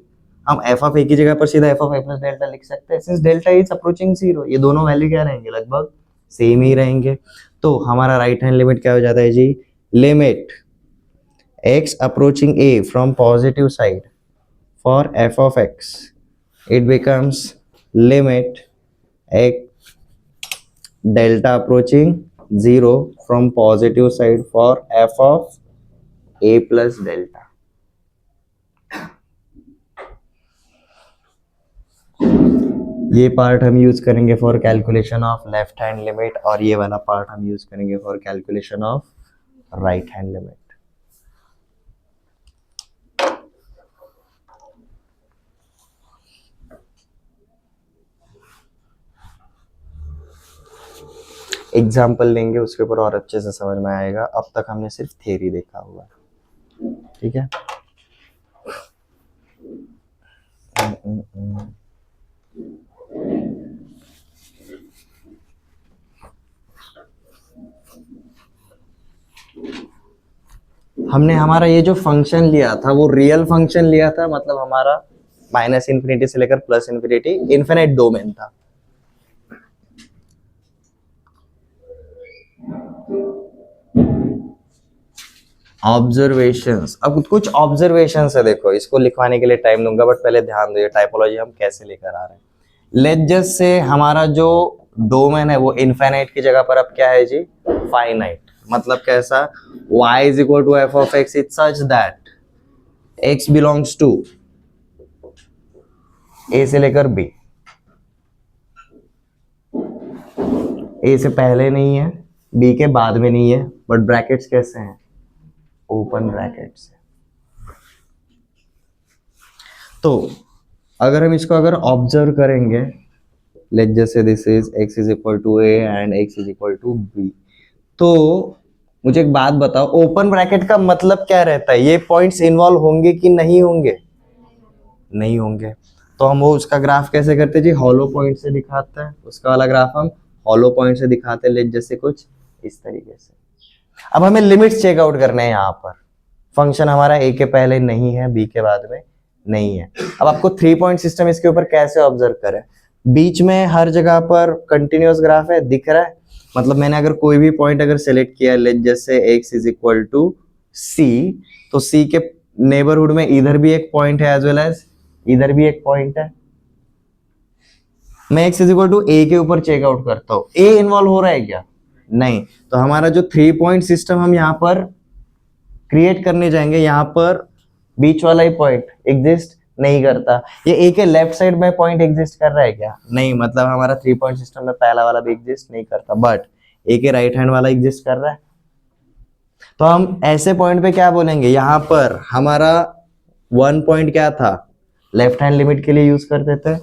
हम f ऑफ a की जगह पर सीधा f of a plus delta लिख सकते हैं, since delta is approaching zero, ये दोनों वैल्यू क्या रहेंगे, लगभग सेम ही रहेंगे। तो हमारा राइट हैंड लिमिट क्या हो जाता है जी, limit x approaching a from positive side for f of x, it becomes limit x delta approaching 0 from positive side for f of a plus delta। ये पार्ट हम यूज करेंगे for calculation of left hand limit और ये वाला part हम use करेंगे for calculation of right hand limit. Example लेंगे उसके ऊपर और अच्छे से समझ में आएगा, अब तक हमने सिर्फ थ्योरी देखा हुआ है, ठीक है। हमने हमारा ये जो फंक्शन लिया था वो रियल फंक्शन लिया था, मतलब हमारा माइनस इन्फिनिटी से लेकर प्लस इन्फिनिटी इन्फिनिट डोमेन था। ऑब्जर्वेशंस, अब कुछ ऑब्जर्वेशंस है, देखो इसको लिखवाने के लिए टाइम दूंगा बट पहले ध्यान दो ये टाइपोलॉजी हम कैसे लेकर आ रहे हैं। लेट्स जस्ट से हमारा जो डोमेन है वो इनफाइनाइट की जगह पर अब क्या है जी, फाइनाइट, मतलब कैसा, y is equal to f of x is such that x belongs to a से लेकर b, a से पहले नहीं है b के बाद में नहीं है, बट ब्रैकेट्स कैसे हैं, ओपन ब्रैकेट्स। तो अगर हम इसको अगर ऑब्जर्व करेंगे, let's just say this is x is equal to a and x is equal to b, तो मुझे एक बात बताओ, ओपन ब्रैकेट का मतलब क्या रहता है, ये पॉइंट्स इन्वॉल्व होंगे कि नहीं होंगे, नहीं होंगे। तो हम वो उसका ग्राफ कैसे करते हैं जी, हॉलो पॉइंट से दिखाते हैं, उसका वाला ग्राफ हम हॉलो पॉइंट से दिखाते हैं, लेट जैसे कुछ इस तरीके से। अब हमें लिमिट्स चेकआउट करने हैं, यहाँ पर फंक्शन हमारा a के पहले नहीं है, b के बाद में नहीं है। अब आपको 3 पॉइंट सिस्टम इसके ऊपर कैसे ऑब्जर्व करें, बीच में हर जगह पर कंटिन्यूअस ग्राफ है, दिख रहा है, मतलब मैंने अगर कोई भी पॉइंट अगर सेलेक्ट किया, लेट जैसे x is equal to c, तो c के नेबरहुड में इधर भी एक पॉइंट है एज वेल एज इधर भी एक पॉइंट है, मैं x is equal to a के ऊपर चेकआउट करता हूं, a इन्वॉल्व हो रहा है क्या, नहीं। तो हमारा जो 3 पॉइंट सिस्टम हम यहाँ पर क्रिएट करने जाएंगे, यहाँ पर बीच वाला ही पॉइंट एग्जिस्ट नहीं करता। ये ए के लेफ्ट साइड में पॉइंट एग्जिस्ट कर रहा है क्या, नहीं, मतलब हमारा 3 पॉइंट सिस्टम में पहला वाला भी एग्जिस्ट नहीं करता, बट ए के राइट हैंड वाला एग्जिस्ट कर रहा है। तो हम ऐसे पॉइंट पे क्या बोलेंगे, यहाँ पर हमारा 1 पॉइंट क्या था, लेफ्ट हैंड लिमिट के लिए यूज करते थे,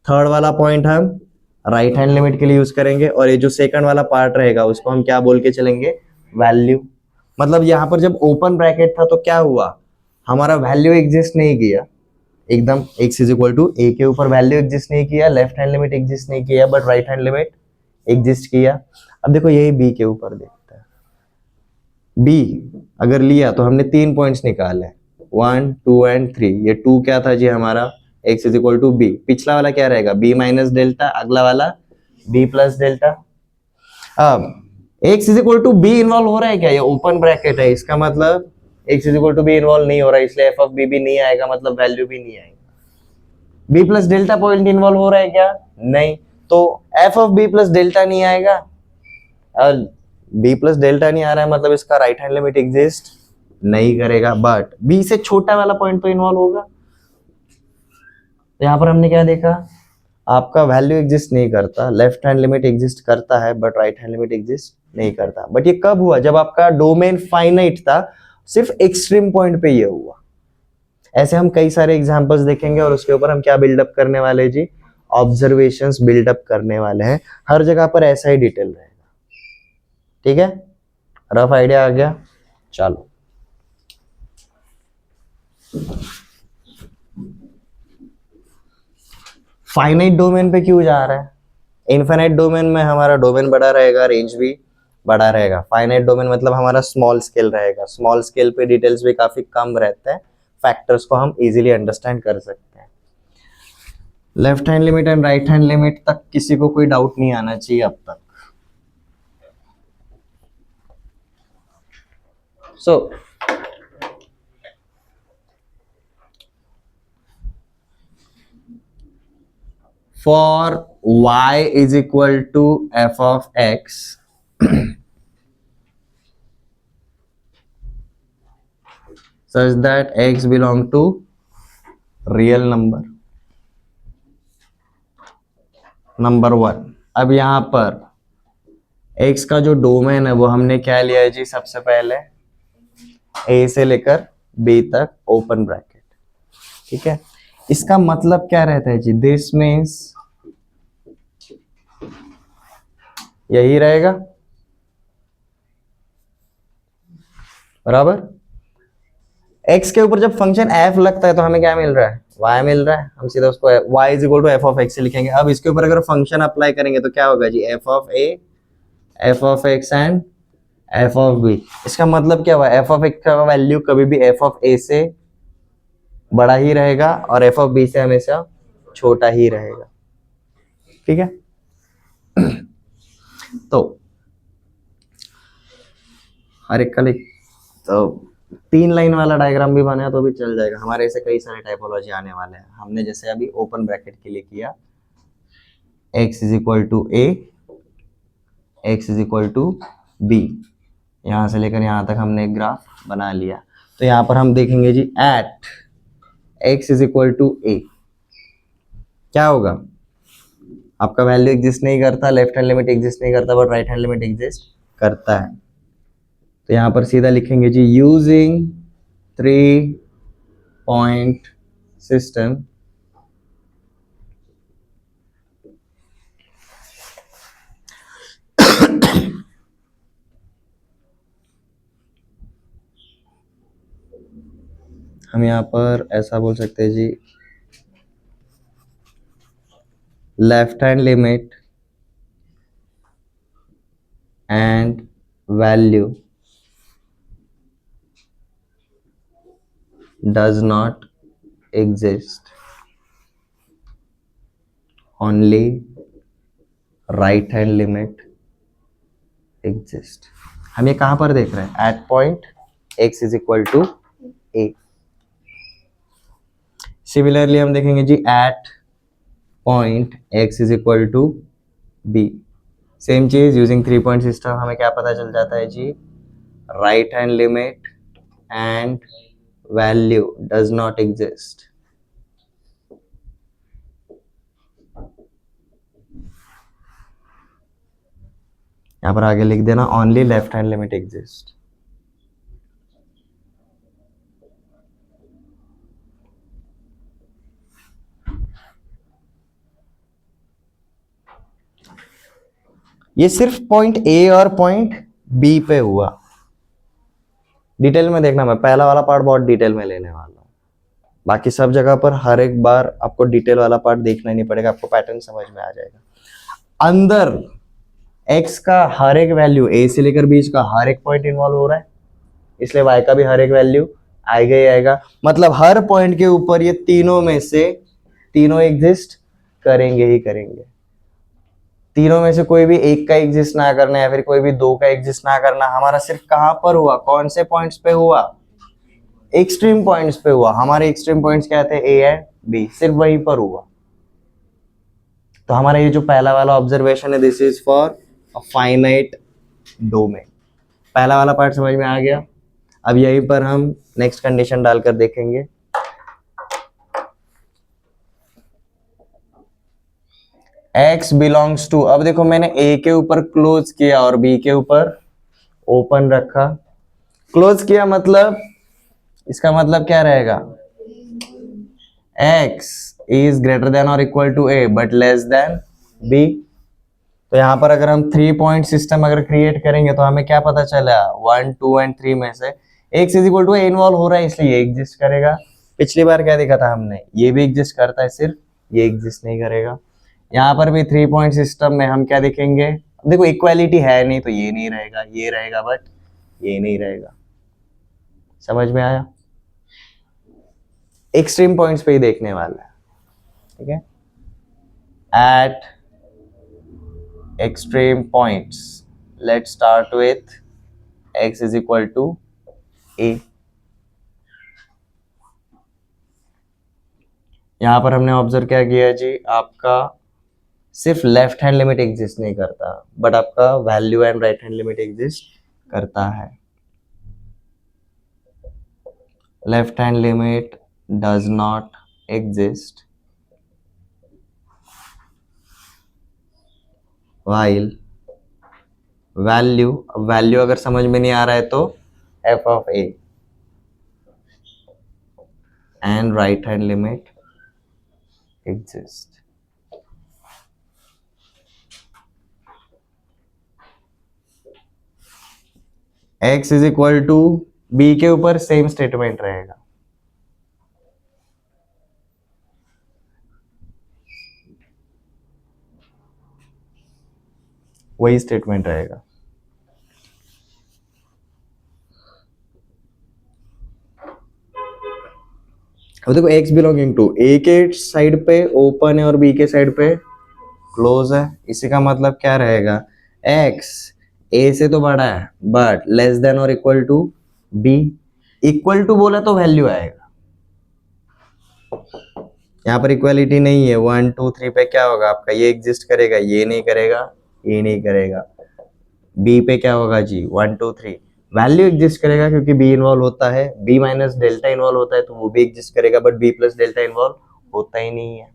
थर्ड वाला पॉइंट हम राइट हैंड लिमिट के लिए यूज करेंगे, और ये जो सेकंड वाला पार्ट रहेगा उसको हम क्या बोल के चलेंगे, वैल्यू। मतलब यहाँ पर जब ओपन ब्रैकेट था तो क्या हुआ, हमारा वैल्यू एग्जिस्ट नहीं किया, एकदम x is equal to a के ऊपर वैल्यू एग्जिस्ट नहीं किया, लेफ्ट हैंड लिमिट एग्जिस्ट नहीं किया, but right hand limit exist किया। अब देखो यही b के ऊपर देखते हैं, b अगर लिया तो हमने 3 पॉइंट्स निकाले, 1 2 एंड 3, ये 2 क्या था जी हमारा, x is equal to b, पिछला वाला क्या रहेगा, b माइनस डेल्टा, अगला वाला b प्लस डेल्टा। अब x is equal to b involve हो रहा है क्या, ये ओपन ब्रैकेट है, इसका मतलब x is equal to b involve नहीं हो रहा है, इसलिए f ऑफ b भी नहीं आएगा, मतलब वैल्यू भी नहीं आएगा। b plus delta point involve हो रहा है क्या, नहीं, तो f of b plus delta नहीं आएगा, और b प्लस डेल्टा नहीं आ रहा है मतलब इसका राइट हैंड लिमिट एग्जिस्ट नहीं करेगा, बट b से छोटा वाला पॉइंट तो इन्वॉल्व होगा। तो यहाँ पर हमने क्या देखा, आपका वैल्यू एग्जिस्ट नहीं करता, लेफ्ट हैंड लिमिट एग्जिस्ट करता है but right hand limit exist नहीं करता। बट ये कब हुआ, जब आपका डोमेन फाइनाइट था सिर्फ एक्सट्रीम पॉइंट पे ये हुआ। ऐसे हम कई सारे एग्जांपल्स देखेंगे और उसके ऊपर हम क्या बिल्डअप करने वाले जी, ऑब्जर्वेशंस बिल्डअप करने वाले हैं। हर जगह पर ऐसा ही डिटेल रहेगा, ठीक है, रफ आइडिया आ गया। चलो फाइनाइट डोमेन पे क्यों जा रहा है? इनफाइनाइट डोमेन में हमारा डोमेन बड़ा रहेगा, रेंज भी बड़ा रहेगा। फाइनाइट डोमेन मतलब हमारा स्मॉल स्केल रहेगा, स्मॉल स्केल पे डिटेल्स भी काफी कम रहते हैं, फैक्टर्स को हम इजीली अंडरस्टैंड कर सकते हैं। Left hand limit and right hand limit तक किसी को कोई डाउट नहीं आना चाहिए अब तक। सो for y is equal to f of x such that x belong to real number, number 1। अब यहां पर x का जो डोमेन है वो हमने क्या लिया है जी, सबसे पहले a से लेकर b तक ओपन ब्रैकेट, ठीक है। इसका मतलब क्या रहता है जी, दिस मीन्स यही रहेगा, बराबर। x के ऊपर जब फंक्शन f लगता है तो हमें क्या मिल रहा है, y मिल रहा है। हम सीधा उसको y is equal to F of x लिखेंगे। अब इसके ऊपर अगर फंक्शन अप्लाई करेंगे तो क्या होगा जी, f of a, f of x and f of b। इसका मतलब क्या हुआ, f ऑफ x का वैल्यू कभी भी f ऑफ a से बड़ा ही रहेगा और f ऑफ b से हमेशा छोटा ही रहेगा, ठीक है। तो हर एक का तो 3 लाइन वाला डायग्राम भी बना तो भी चल जाएगा। हमारे ऐसे कई सारे टाइपोलॉजी आने वाले हैं। हमने जैसे अभी ओपन ब्रैकेट के लिए किया, x is equal to a, x is equal to b, यहां से लेकर यहां तक हमने एक ग्राफ बना लिया। तो यहां पर हम देखेंगे जी, at x is equal to a क्या होगा, आपका वैल्यू एग्जिस्ट नहीं करता, लेफ्ट हैंड लिमिट एग्जिस्ट नहीं करता, but right hand limit exist करता है। तो यहां पर सीधा लिखेंगे जी, यूजिंग 3 पॉइंट सिस्टम हम यहां पर ऐसा बोल सकते हैं जी, left hand limit and value does not exist, only right hand limit exist। हम ये कहां पर देख रहे हैं, at point x is equal to a। Similarly हम देखेंगे जी, at point x is equal to b, same चीज यूजिंग 3 पॉइंट सिस्टम हमें क्या पता चल जाता है जी, right hand limit and value does not exist, यहां पर आगे लिख देना, only left hand limit exist। ये सिर्फ पॉइंट A और पॉइंट B पे हुआ। डिटेल में देखना, मैं पहला वाला पार्ट बहुत डिटेल में लेने वाला हूं, बाकी सब जगह पर हर एक बार आपको डिटेल वाला पार्ट देखना ही नहीं पड़ेगा, आपको पैटर्न समझ में आ जाएगा। अंदर x का हर एक वैल्यू, a से लेकर बीच का हर एक पॉइंट इन्वॉल्व हो रहा है, इसलिए y का भी हर एक वैल्यू आएगा ही आएगा। मतलब हर पॉइंट के ऊपर ये तीनों में से तीनों एग्जिस्ट करेंगे ही करेंगे। तीनों में से कोई भी एक का एग्जिस्ट ना करना या फिर कोई भी दो का एग्जिस्ट ना करना, हमारा सिर्फ कहां पर हुआ, कौन से पॉइंट्स पे हुआ, एक्सट्रीम पॉइंट्स पे हुआ। हमारे एक्सट्रीम पॉइंट्स क्या थे, ए एंड बी, सिर्फ वहीं पर हुआ। तो हमारा ये जो पहला वाला ऑब्जर्वेशन है, this is for a finite domain. पहला वाला पार्ट समझ में आ गया। अब यहीं पर हम नेक्स्ट कंडीशन डालकर देखेंगे, x बिलोंग्स टू, अब देखो मैंने a के ऊपर क्लोज किया और b के ऊपर ओपन रखा। क्लोज किया मतलब इसका मतलब क्या रहेगा, x इज ग्रेटर देन और equal to a but less than b। तो यहाँ पर अगर हम 3 पॉइंट सिस्टम अगर क्रिएट करेंगे तो हमें क्या पता चला, 1 2 एंड 3 में से x is equal to a involve हो रहा है इसलिए ये एग्जिस्ट करेगा। पिछली बार क्या देखा था हमने, ये भी एग्जिस्ट करता है, सिर्फ ये एग्जिस्ट नहीं करेगा। यहाँ पर भी 3 पॉइंट सिस्टम में हम क्या देखेंगे, देखो इक्वालिटी है नहीं तो ये नहीं रहेगा, ये रहेगा बट ये नहीं रहेगा। समझ में आया? एक्सट्रीम पॉइंट्स पे ही देखने वाला है, ठीक है। At extreme points let's start with x is equal to a। यहां पर हमने ऑब्जर्व क्या किया जी, आपका सिर्फ लेफ्ट हैंड लिमिट एग्जिस्ट नहीं करता बट आपका value and right hand limit exist करता है। Left hand limit does not exist while value अगर समझ में नहीं आ रहा है तो f of a and right hand limit exist। x is equal to b के ऊपर सेम स्टेटमेंट रहेगा, वही स्टेटमेंट रहेगा। अब देखो x बिलोंगिंग टू a के साइड पे ओपन है और b के साइड पे क्लोज है, इसी का मतलब क्या रहेगा, x a से तो बड़ा है बट लेस देन और equal to b। Equal to बोला तो वैल्यू आएगा, यहाँ पर इक्वालिटी नहीं है। 1 2 3 पे क्या होगा आपका, ये एग्जिस्ट करेगा, ये नहीं करेगा, ये नहीं करेगा। बी पे क्या होगा जी, 1 2 3 वैल्यू एग्जिस्ट करेगा क्योंकि बी इन्वॉल्व होता है, बी माइनस डेल्टा इन्वॉल्व होता है तो वो भी एग्जिस्ट करेगा but b plus delta involve होता ही नहीं है।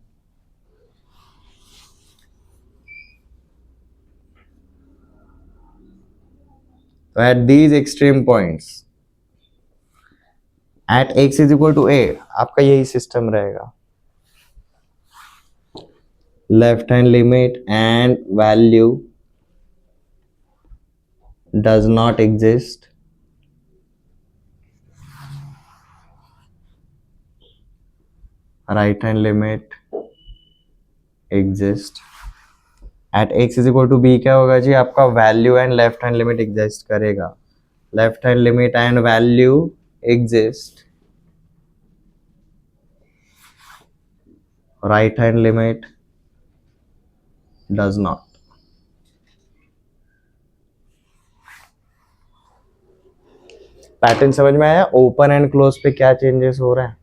तो at these extreme points at x is equal to a आपका यही सिस्टम रहेगा, left hand limit and value does not exist right hand limit exist at x is equal to b। क्या होगा जी, आपका value and left hand limit exist करेगा, left hand limit and value exist, right hand limit does not. Pattern समझ में आया? Open and close पे क्या चेंजेस हो रहे हैं,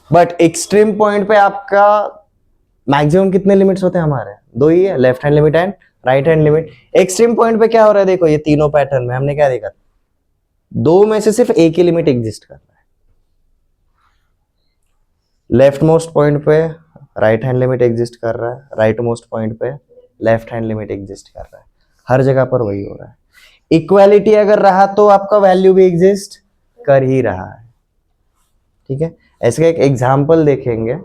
बट एक्सट्रीम पॉइंट पे आपका मैक्सिमम कितने लिमिट्स होते हैं हमारे, दो ही है, left hand limit and right hand limit. Extreme point पे क्या हो रहा है, देखो ये तीनों पैटर्न में हमने क्या देखा, दो में से सिर्फ एक ही लिमिट एग्जिस्ट कर रहा है। लेफ्ट मोस्ट पॉइंट पे राइट हैंड लिमिट एग्जिस्ट कर रहा है, राइट मोस्ट पॉइंट पे लेफ्ट हैंड लिमिट एग्जिस्ट कर रहा है, हर जगह पर वही हो रहा है। इक्वालिटी अगर रहा तो आपका वैल्यू भी एग्जिस्ट कर ही रहा है, ठीक है। ऐसे का एक एग्जाम्पल देखेंगे,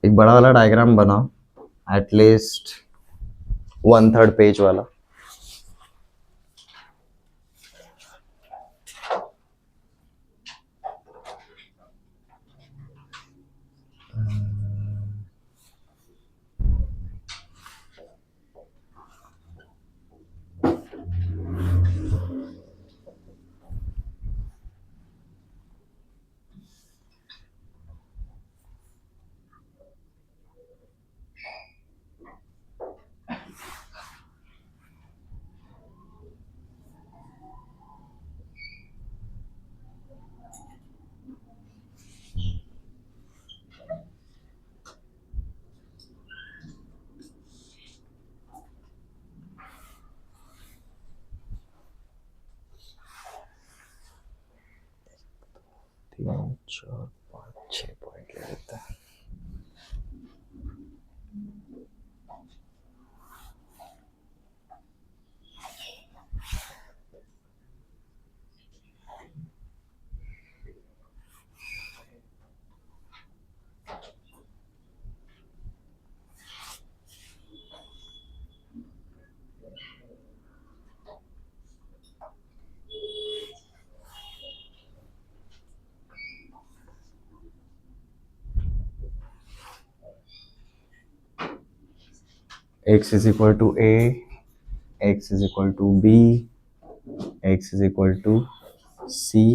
एक बड़ा वाला डायग्राम बनाओ, एटलीस्ट 1/3 पेज वाला। 4 5 6 पॉइंट ले लेते हैं। x is equal to a, x is equal to b, x is equal to c,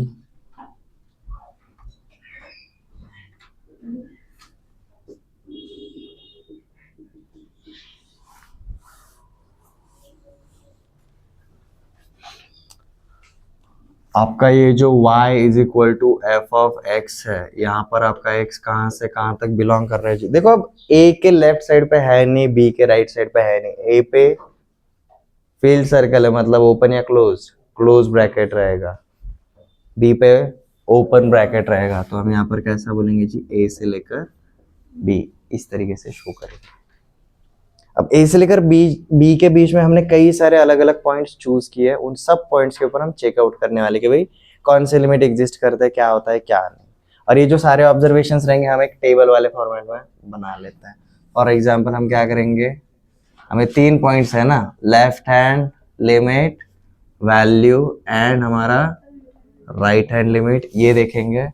आपका ये जो y is equal to F of x है, यहाँ पर आपका x कहाँ से कहाँ तक बिलोंग कर रहा है जी। देखो अब a के लेफ्ट साइड पे है नहीं, b के राइट साइड पे है नहीं, a पे फील्ड सर्कल है मतलब ओपन या क्लोज, क्लोज ब्रैकेट रहेगा, b पे ओपन ब्रैकेट रहेगा। तो हम यहाँ पर कैसा बोलेंगे जी, a से लेकर b, इस तरीके से शो करेंगे। अब a से लेकर b के बीच में हमने कई सारे अलग अलग पॉइंट्स चूज किए, उन सब पॉइंट्स के ऊपर हम चेकआउट करने वाले कि भाई कौन से लिमिट एग्जिस्ट करते हैं, क्या होता है क्या नहीं। और ये जो सारे ऑब्जर्वेशंस रहेंगे हम एक टेबल वाले फॉर्मेट में बना लेते हैं। फॉर एग्जांपल हम क्या करेंगे, हमें 3 पॉइंट्स है ना, left hand limit, value and हमारा राइट हैंड लिमिट, ये देखेंगे।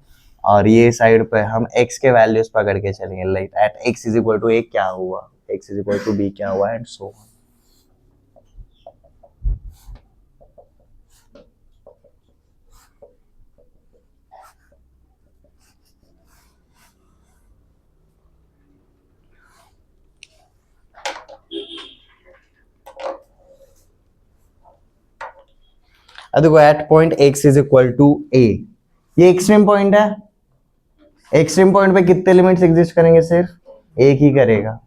और ये साइड पे हम x के वैल्यूज पकड़ के चलेंगे, like at x is equal to a क्या हुआ, x is equal to b क्या हुआ, एंड सो ऑन। अब देखो at point x is equal to a, ये एक्सट्रीम पॉइंट है। एक्सट्रीम पॉइंट पे कितने लिमिट्स एग्जिस्ट करेंगे, सिर्फ एक ही करेगा,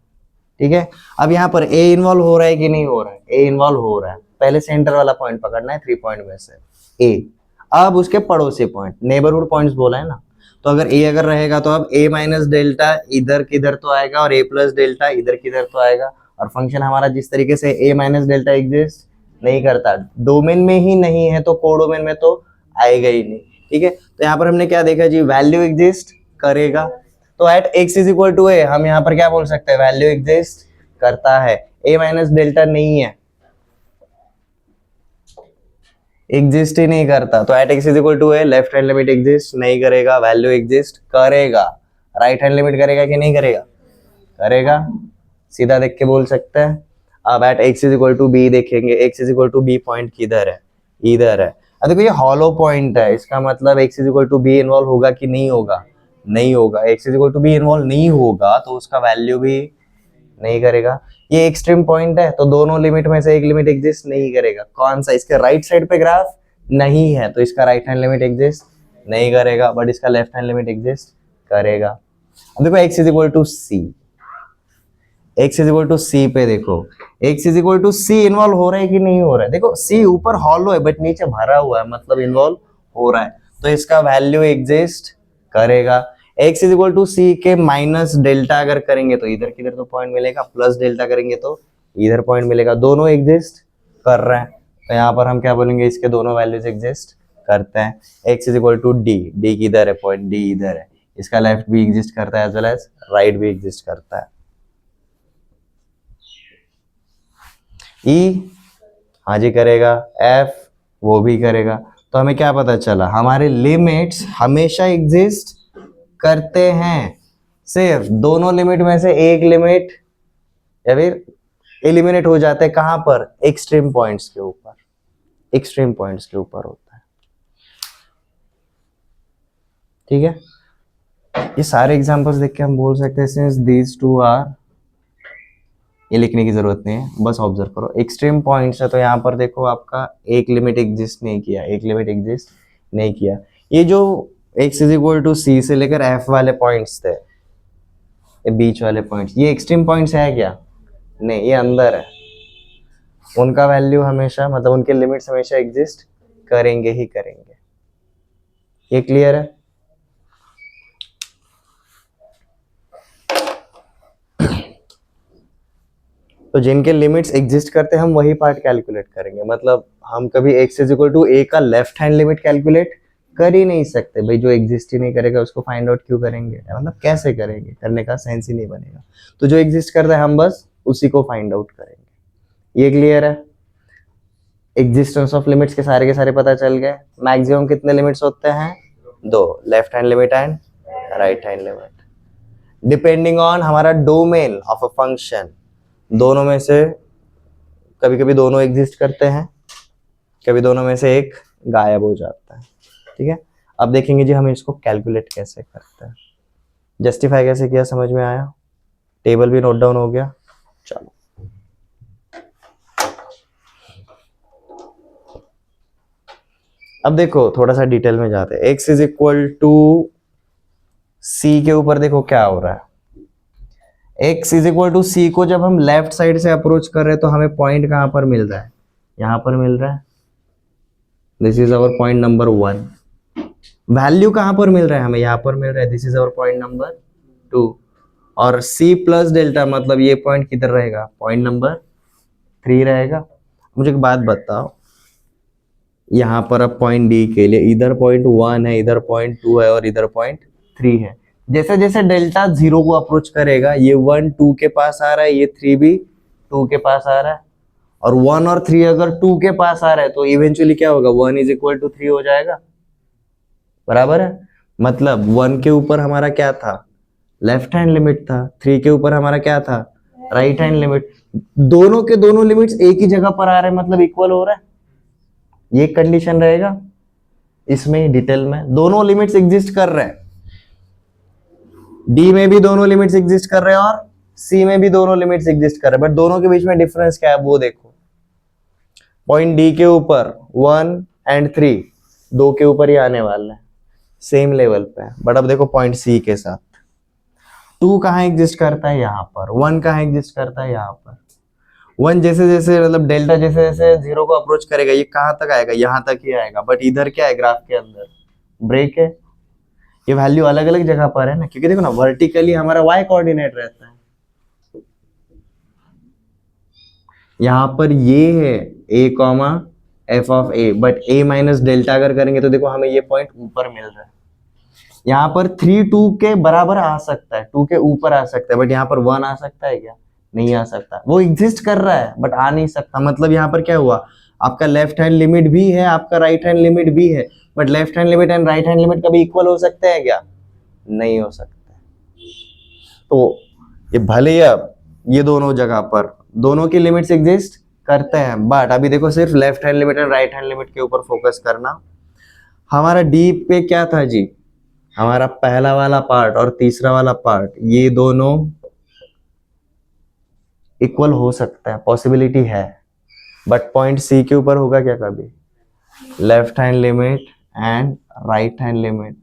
ठीक है। अब यहाँ पर a इन्वॉल्व हो रहा है कि नहीं हो रहा है, a इन्वॉल्व हो रहा है। पहले सेंटर वाला पॉइंट पकड़ना है 3 पॉइंट में से a, अब उसके पड़ोसी पॉइंट, नेबरहुड पॉइंट्स बोला है ना, तो अगर a अगर रहेगा तो अब a माइनस डेल्टा इधर किधर तो आएगा और a प्लस डेल्टा इधर किधर तो आएगा। और फंक्शन हमारा जिस तरीके से a माइनस डेल्टा एग्जिस्ट नहीं करता, डोमेन में ही नहीं है तो कोडोमेन में तो आएगा ही नहीं, ठीक है। तो यहाँ पर हमने क्या देखा जी, वैल्यू एग्जिस्ट करेगा। तो at x is equal to a हम यहाँ पर क्या बोल सकते हैं, वैल्यू एग्जिस्ट करता है, a माइनस डेल्टा नहीं है, एग्जिस्ट ही नहीं करता। तो at x is equal to a left hand limit exist नहीं करेगा, वैल्यू एग्जिस्ट करेगा। राइट हैंड लिमिट करेगा कि नहीं करेगा, करेगा, सीधा देख के बोल सकते हैं। अब at x is equal to b देखेंगे, x is equal to b point किधर है, इधर है। अब देखो ये हॉलो पॉइंट है, इसका मतलब x is equal to b involve होगा कि नहीं होगा, नहीं होगा। x is equal to b involve नहीं होगा तो उसका वैल्यू भी नहीं करेगा। ये एक्सट्रीम पॉइंट है तो दोनों लिमिट में से एक लिमिट एग्जिस्ट नहीं करेगा। कौन सा, इसके राइट साइड पे ग्राफ नहीं है तो इसका राइट हैंड लिमिट एग्जिस्ट नहीं करेगा, बट इसका लेफ्ट हैंड लिमिट एग्जिस्ट करेगा। अब देखो x is equal to c, x is equal to c पे देखो, x is equal to c involve हो रहा है कि नहीं हो रहा है। देखो c ऊपर हॉलो है बट नीचे भरा हुआ है, मतलब इन्वॉल्व हो रहा है, तो इसका वैल्यू एग्जिस्ट करेगा। x is equal to c के माइनस डेल्टा अगर करेंगे तो इधर किधर तो पॉइंट मिलेगा, प्लस डेल्टा करेंगे तो इधर पॉइंट मिलेगा, दोनों एग्जिस्ट कर रहे हैं। तो यहाँ पर हम क्या बोलेंगे, इसके दोनों वैल्यूज एग्जिस्ट करते हैं। x is equal to d, d किधर है, पॉइंट d इधर है, इसका लेफ्ट भी एग्जिस्ट करता है एज वेल एज राइट भी एग्जिस्ट करता है। ई हाँ जी करेगा, एफ वो भी करेगा। तो हमें क्या पता चला, हमारे लिमिट्स हमेशा एग्जिस्ट करते हैं, सिर्फ दोनों लिमिट में से एक लिमिट या फिर एलिमिनेट हो जाते हैं। कहां पर, एक्सट्रीम पॉइंट्स के ऊपर, एक्सट्रीम पॉइंट्स के ऊपर होता है, ठीक है। ये सारे एग्जांपल्स देख के हम बोल सकते हैं सिंस दीज टू आर, ये लिखने की जरूरत नहीं है, बस ऑब्जर्व करो। एक्सट्रीम पॉइंट्स है तो यहाँ पर देखो आपका एक लिमिट एग्जिस्ट नहीं किया, एक लिमिट एग्जिस्ट नहीं किया। ये जो x is equal to c से लेकर f वाले पॉइंट्स थे, ये बीच वाले पॉइंट्स, ये एक्सट्रीम पॉइंट्स है क्या, नहीं, ये अंदर है। उनका वैल्यू हमेशा, मतलब उनके लिमिट्स हमेशा एग्जिस्ट करेंगे ही करेंगे। ये क्लियर है। तो जिनके लिमिट्स एग्जिस्ट करते हैं हम वही पार्ट कैलकुलेट करेंगे। मतलब हम कभी x is equal to a का लेफ्ट हैंड लिमिट कैलकुलेट कर ही नहीं सकते भाई, जो एग्जिस्ट ही नहीं करेगा उसको फाइंड आउट क्यों करेंगे, मतलब कैसे करेंगे, करने का सेंस ही नहीं बनेगा। तो जो एग्जिस्ट करता है हम बस उसी को फाइंड आउट करेंगे। ये क्लियर है? एग्जिस्टेंस ऑफ लिमिट्स के सारे पता चल गए। मैक्सिमम कितने लिमिट्स होते हैं? दो, left hand limit and right hand limit, depending on हमारा डोमेन ऑफ अ फंक्शन। दोनों में से कभी कभी दोनों एग्जिस्ट करते हैं, कभी दोनों में से एक गायब हो जाता है। ठीक है, अब देखेंगे जी हम इसको कैलकुलेट कैसे करते हैं, जस्टिफाई कैसे किया, समझ में आया? टेबल भी नोट डाउन हो गया। चलो अब देखो थोड़ा सा डिटेल में जाते हैं। x इज इक्वल टू सी के ऊपर देखो क्या हो रहा है। x इज इक्वल टू सी को जब हम लेफ्ट साइड से अप्रोच कर रहे हैं तो हमें पॉइंट कहां पर मिल रहा है? यहां पर मिल रहा है। This is our point number 1। Value कहां पर मिल रहा है? हमें यहां पर मिल रहा है। This is our point number 2। और c प्लस डेल्टा मतलब ये पॉइंट किधर रहेगा? पॉइंट नंबर 3 रहेगा। मुझे एक बात बताओ, यहाँ पर अब पॉइंट डी के लिए इधर पॉइंट 1 है, इधर पॉइंट 2 है और इधर पॉइंट 3 है। जैसे जैसे डेल्टा 0 को अप्रोच करेगा, ये 1 2 के पास आ रहा है, ये 3 भी 2 के पास आ रहा है, और 1 और 3 अगर 2 के पास आ रहा है तो इवेंचुअली क्या होगा? 1 इज इक्वल टू 3 हो जाएगा। बराबर है? मतलब 1 के ऊपर हमारा क्या था? लेफ्ट हैंड लिमिट था। 3 के ऊपर हमारा क्या था? Right hand limit. दोनों के दोनों लिमिट्स एक ही जगह पर आ रहे हैं, मतलब इक्वल हो रहा है। ये कंडीशन रहेगा इसमें। डिटेल में दोनों लिमिट्स एग्जिस्ट कर रहे हैं, डी में भी दोनों लिमिट्स एग्जिस्ट कर रहे हैं और सी में भी दोनों लिमिट्स एग्जिस्ट कर रहे हैं, बट दोनों के बीच में डिफरेंस क्या है वो देखो। पॉइंट डी के ऊपर 1 एंड 3 दो के ऊपर ही आने वाला है, सेम लेवल पे है। बट अब देखो पॉइंट सी के साथ 2 कहां एग्जिस्ट करता है? यहां पर। 1 कहां एग्जिस्ट करता है? यहां पर। 1 जैसे जैसे मतलब डेल्टा जैसे जैसे 0 को अप्रोच करेगा ये कहां तक आएगा? यहां तक ही आएगा। बट इधर क्या है? ग्राफ के अंदर ब्रेक है। ये वैल्यू अलग अलग जगह पर है ना, क्योंकि देखो ना वर्टिकली हमारा y कोऑर्डिनेट रहता है। यहां पर ये है a comma f of a, but a minus delta अगर करेंगे तो देखो हमें ये पॉइंट ऊपर मिल रहा है। यहाँ पर 3 2 के बराबर आ सकता है, 2 के ऊपर आ सकता है, बट यहाँ पर 1 आ सकता है क्या? नहीं आ सकता। वो एग्जिस्ट कर रहा है बट आ नहीं सकता। मतलब यहाँ पर क्या हुआ? आपका लेफ्ट हैंड लिमिट भी है, आपका राइट हैंड लिमिट भी है, but left hand limit and right hand limit कभी इक्वल हो सकते हैं क्या? नहीं हो सकते। तो ये भले ये दोनों जगह पर दोनों की लिमिट्स एग्जिस्ट करते हैं, बट अभी देखो सिर्फ left hand limit and right hand limit के ऊपर फोकस करना। हमारा डी पे क्या था जी? हमारा पहला वाला पार्ट और तीसरा वाला पार्ट ये दोनों इक्वल हो सकता है, पॉसिबिलिटी है। बट पॉइंट सी के ऊपर होगा क्या कभी? Left hand limit and right hand limit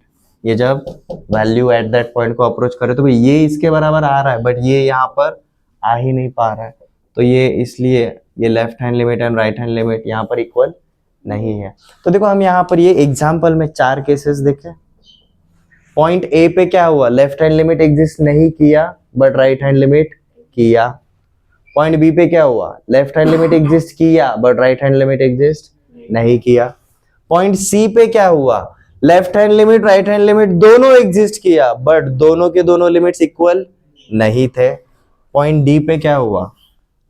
ये जब वैल्यू एट दैट पॉइंट को अप्रोच करे तो ये इसके बराबर आ रहा है, बट ये यहाँ पर आ ही नहीं पा रहा है। तो ये इसलिए ये left hand limit and right hand limit यहाँ पर इक्वल नहीं है। तो देखो हम यहाँ पर ये एग्जाम्पल में 4 केसेस देखें। पॉइंट ए पे क्या हुआ? लेफ्ट हैंड लिमिट एग्जिस्ट नहीं किया बट राइट हैंड लिमिट किया। पॉइंट बी पे क्या हुआ? लेफ्ट हैंड लिमिट एग्जिस्ट किया but right hand limit exist नहीं किया। पॉइंट सी पे क्या हुआ? Left hand limit right hand limit दोनों एग्जिस्ट किया बट दोनों के दोनों लिमिट्स इक्वल नहीं थे। पॉइंट डी पे क्या हुआ?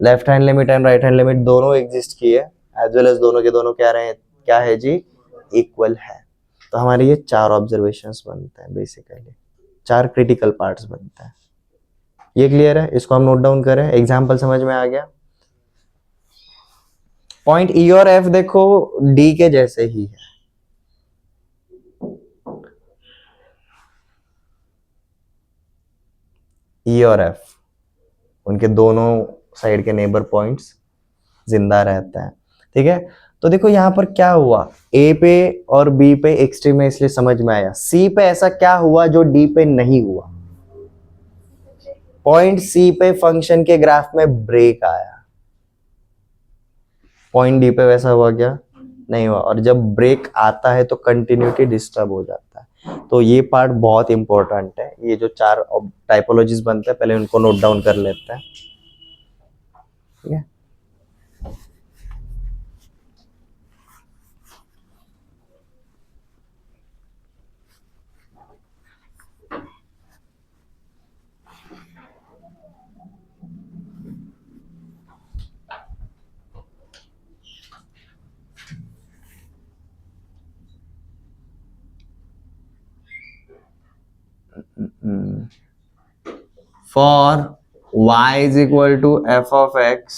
Left hand limit and right hand limit दोनों एग्जिस्ट किए एज वेल एज दोनों के दोनों क्या है जी? इक्वल है। तो हमारे ये 4 ऑब्जर्वेशंस बनते हैं, बेसिकली 4 क्रिटिकल पार्ट्स बनते हैं। ये क्लियर है? इसको हम नोट डाउन करें, एग्जाम्पल समझ में आ गया। पॉइंट ई और एफ देखो डी के जैसे ही है। ई और एफ उनके दोनों साइड के नेबर पॉइंट्स जिंदा रहते हैं। ठीक है, तो देखो यहां पर क्या हुआ? ए पे और बी पे एक्सट्रीम है इसलिए समझ में आया। सी पे ऐसा क्या हुआ जो डी पे नहीं हुआ? पॉइंट सी पे फंक्शन के ग्राफ में ब्रेक आया, पॉइंट डी पे वैसा हुआ क्या? नहीं हुआ। और जब ब्रेक आता है तो कंटिन्यूटी डिस्टर्ब हो जाता है। तो ये पार्ट बहुत इंपॉर्टेंट है। ये जो 4 टाइपोलॉजीज बनते हैं पहले उनको नोट डाउन कर लेते हैं। ठीक है। For y is equal to f of x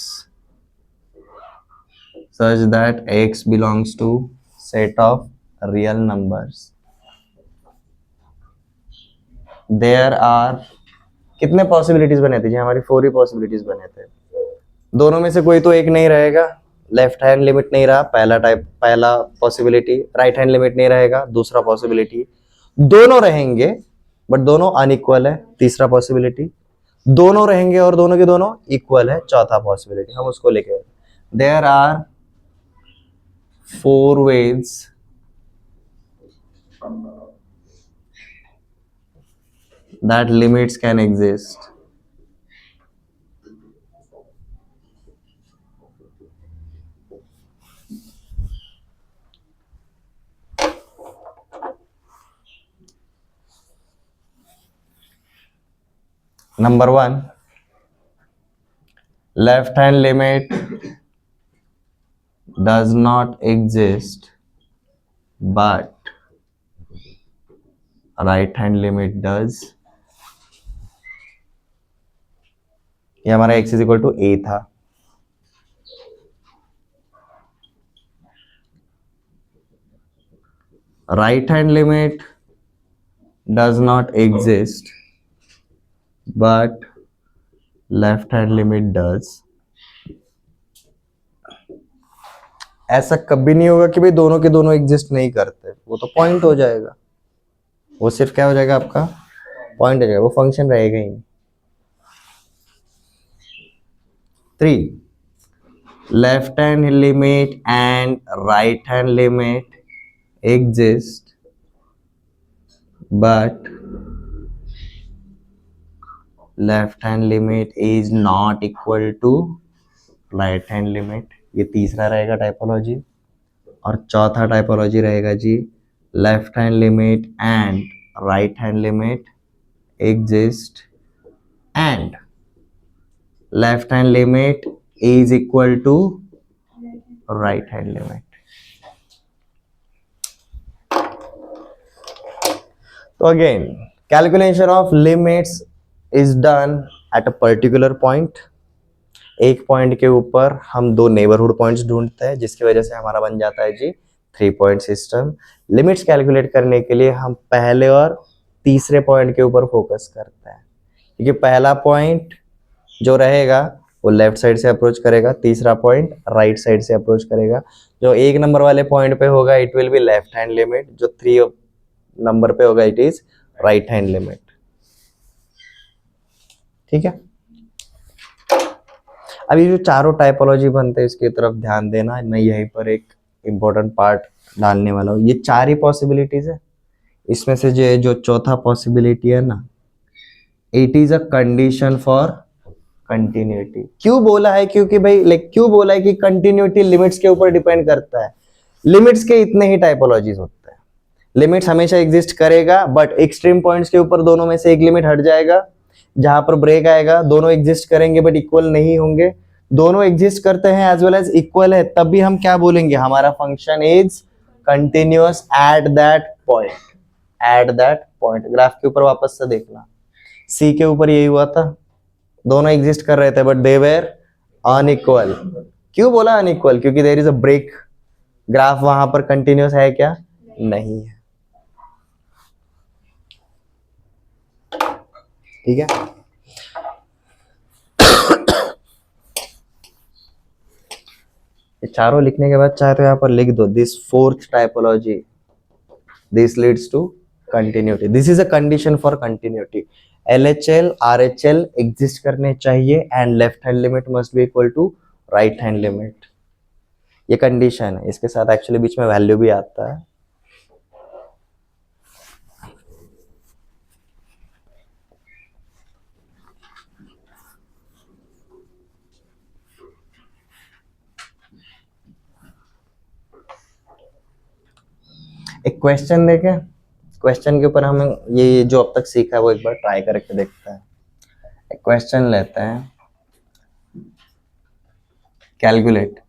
such that x belongs to set of real numbers, there are कितने पॉसिबिलिटीज बने थे जी? हमारी 4 ही पॉसिबिलिटीज बने थे। दोनों में से कोई तो एक नहीं रहेगा। लेफ्ट हैंड लिमिट नहीं रहा, पहला पॉसिबिलिटी। राइट हैंड लिमिट नहीं रहेगा, दूसरा पॉसिबिलिटी। दोनों रहेंगे बट दोनों अनइक्वल है, तीसरा पॉसिबिलिटी। दोनों रहेंगे और दोनों के दोनों इक्वल है, चौथा पॉसिबिलिटी। हम उसको लेके there are 4 ways that limits can exist. Number 1, left hand limit does not exist but right hand limit does. ये हमारा x is equal to a था। Right hand limit does not exist but left hand limit does. ऐसा कभी नहीं होगा कि भाई दोनों के दोनों एग्जिस्ट नहीं करते, वो तो पॉइंट हो जाएगा। वो सिर्फ क्या हो जाएगा? आपका पॉइंट हो जाएगा, वो फंक्शन रहेगा ही नहीं। 3, left hand limit and right hand limit exist but left hand limit is not equal to right hand limit। ये तीसरा रहेगा टाइपोलॉजी। और चौथा टाइपोलॉजी रहेगा जी, left hand limit and right hand limit exist and left hand limit is equal to right hand limit। तो again calculation of limits is done at a particular point. एक point के ऊपर हम 2 neighbourhood points ढूंढते हैं, जिसकी वजह से हमारा बन जाता है जी 3 पॉइंट सिस्टम। लिमिट्स कैलकुलेट करने के लिए हम पहले और तीसरे पॉइंट के ऊपर फोकस करते हैं, क्योंकि पहला पॉइंट जो रहेगा वो लेफ्ट साइड से अप्रोच करेगा, तीसरा पॉइंट राइट साइड से अप्रोच करेगा। जो 1 नंबर वाले पॉइंट पे होगा it will be left hand limit, जो 3 नंबर पे होगा it is right hand limit. ठीक है। अभी जो चारों टाइपोलॉजी बनते हैं इसकी तरफ ध्यान देना। मैं यहीं पर एक इंपॉर्टेंट पार्ट डालने वाला हूँ। ये 4 ही पॉसिबिलिटीज है, इसमें से जो चौथा पॉसिबिलिटी है ना, it is a condition for continuity. क्यों बोला है? क्योंकि भाई क्यों बोला है कि कंटिन्यूटी लिमिट्स के ऊपर डिपेंड करता है। लिमिट्स के इतने ही टाइपोलॉजीज होते हैं। लिमिट्स हमेशा एग्जिस्ट करेगा बट एक्सट्रीम पॉइंट्स के ऊपर दोनों में से एक लिमिट हट जाएगा, जहां पर ब्रेक आएगा। दोनों एग्जिस्ट करेंगे बट इक्वल नहीं होंगे। दोनों एग्जिस्ट करते हैं एज वेल एज इक्वल है, तब भी हम क्या बोलेंगे? हमारा function is continuous at that point. At that point graph के ऊपर वापस से देखना, सी के ऊपर यही हुआ था। दोनों एग्जिस्ट कर रहे थे बट दे वेर अनइक्वल। क्यों बोला अनइक्वल? क्योंकि there is a break. Graph वहां पर कंटिन्यूअस है क्या? नहीं है। ठीक है। ये चारों लिखने के बाद चाहे तो यहां पर लिख दो, this 4th typology, this leads to continuity. This is a condition for continuity. LHL RHL exist करने चाहिए and left hand limit must be equal to right hand limit. ये कंडीशन है। इसके साथ एक्चुअली बीच में वैल्यू भी आता है। एक क्वेश्चन देखें, क्वेश्चन के ऊपर हम ये जो अब तक सीखा है वो एक बार ट्राई करके देखते हैं। एक क्वेश्चन लेते हैं, calculate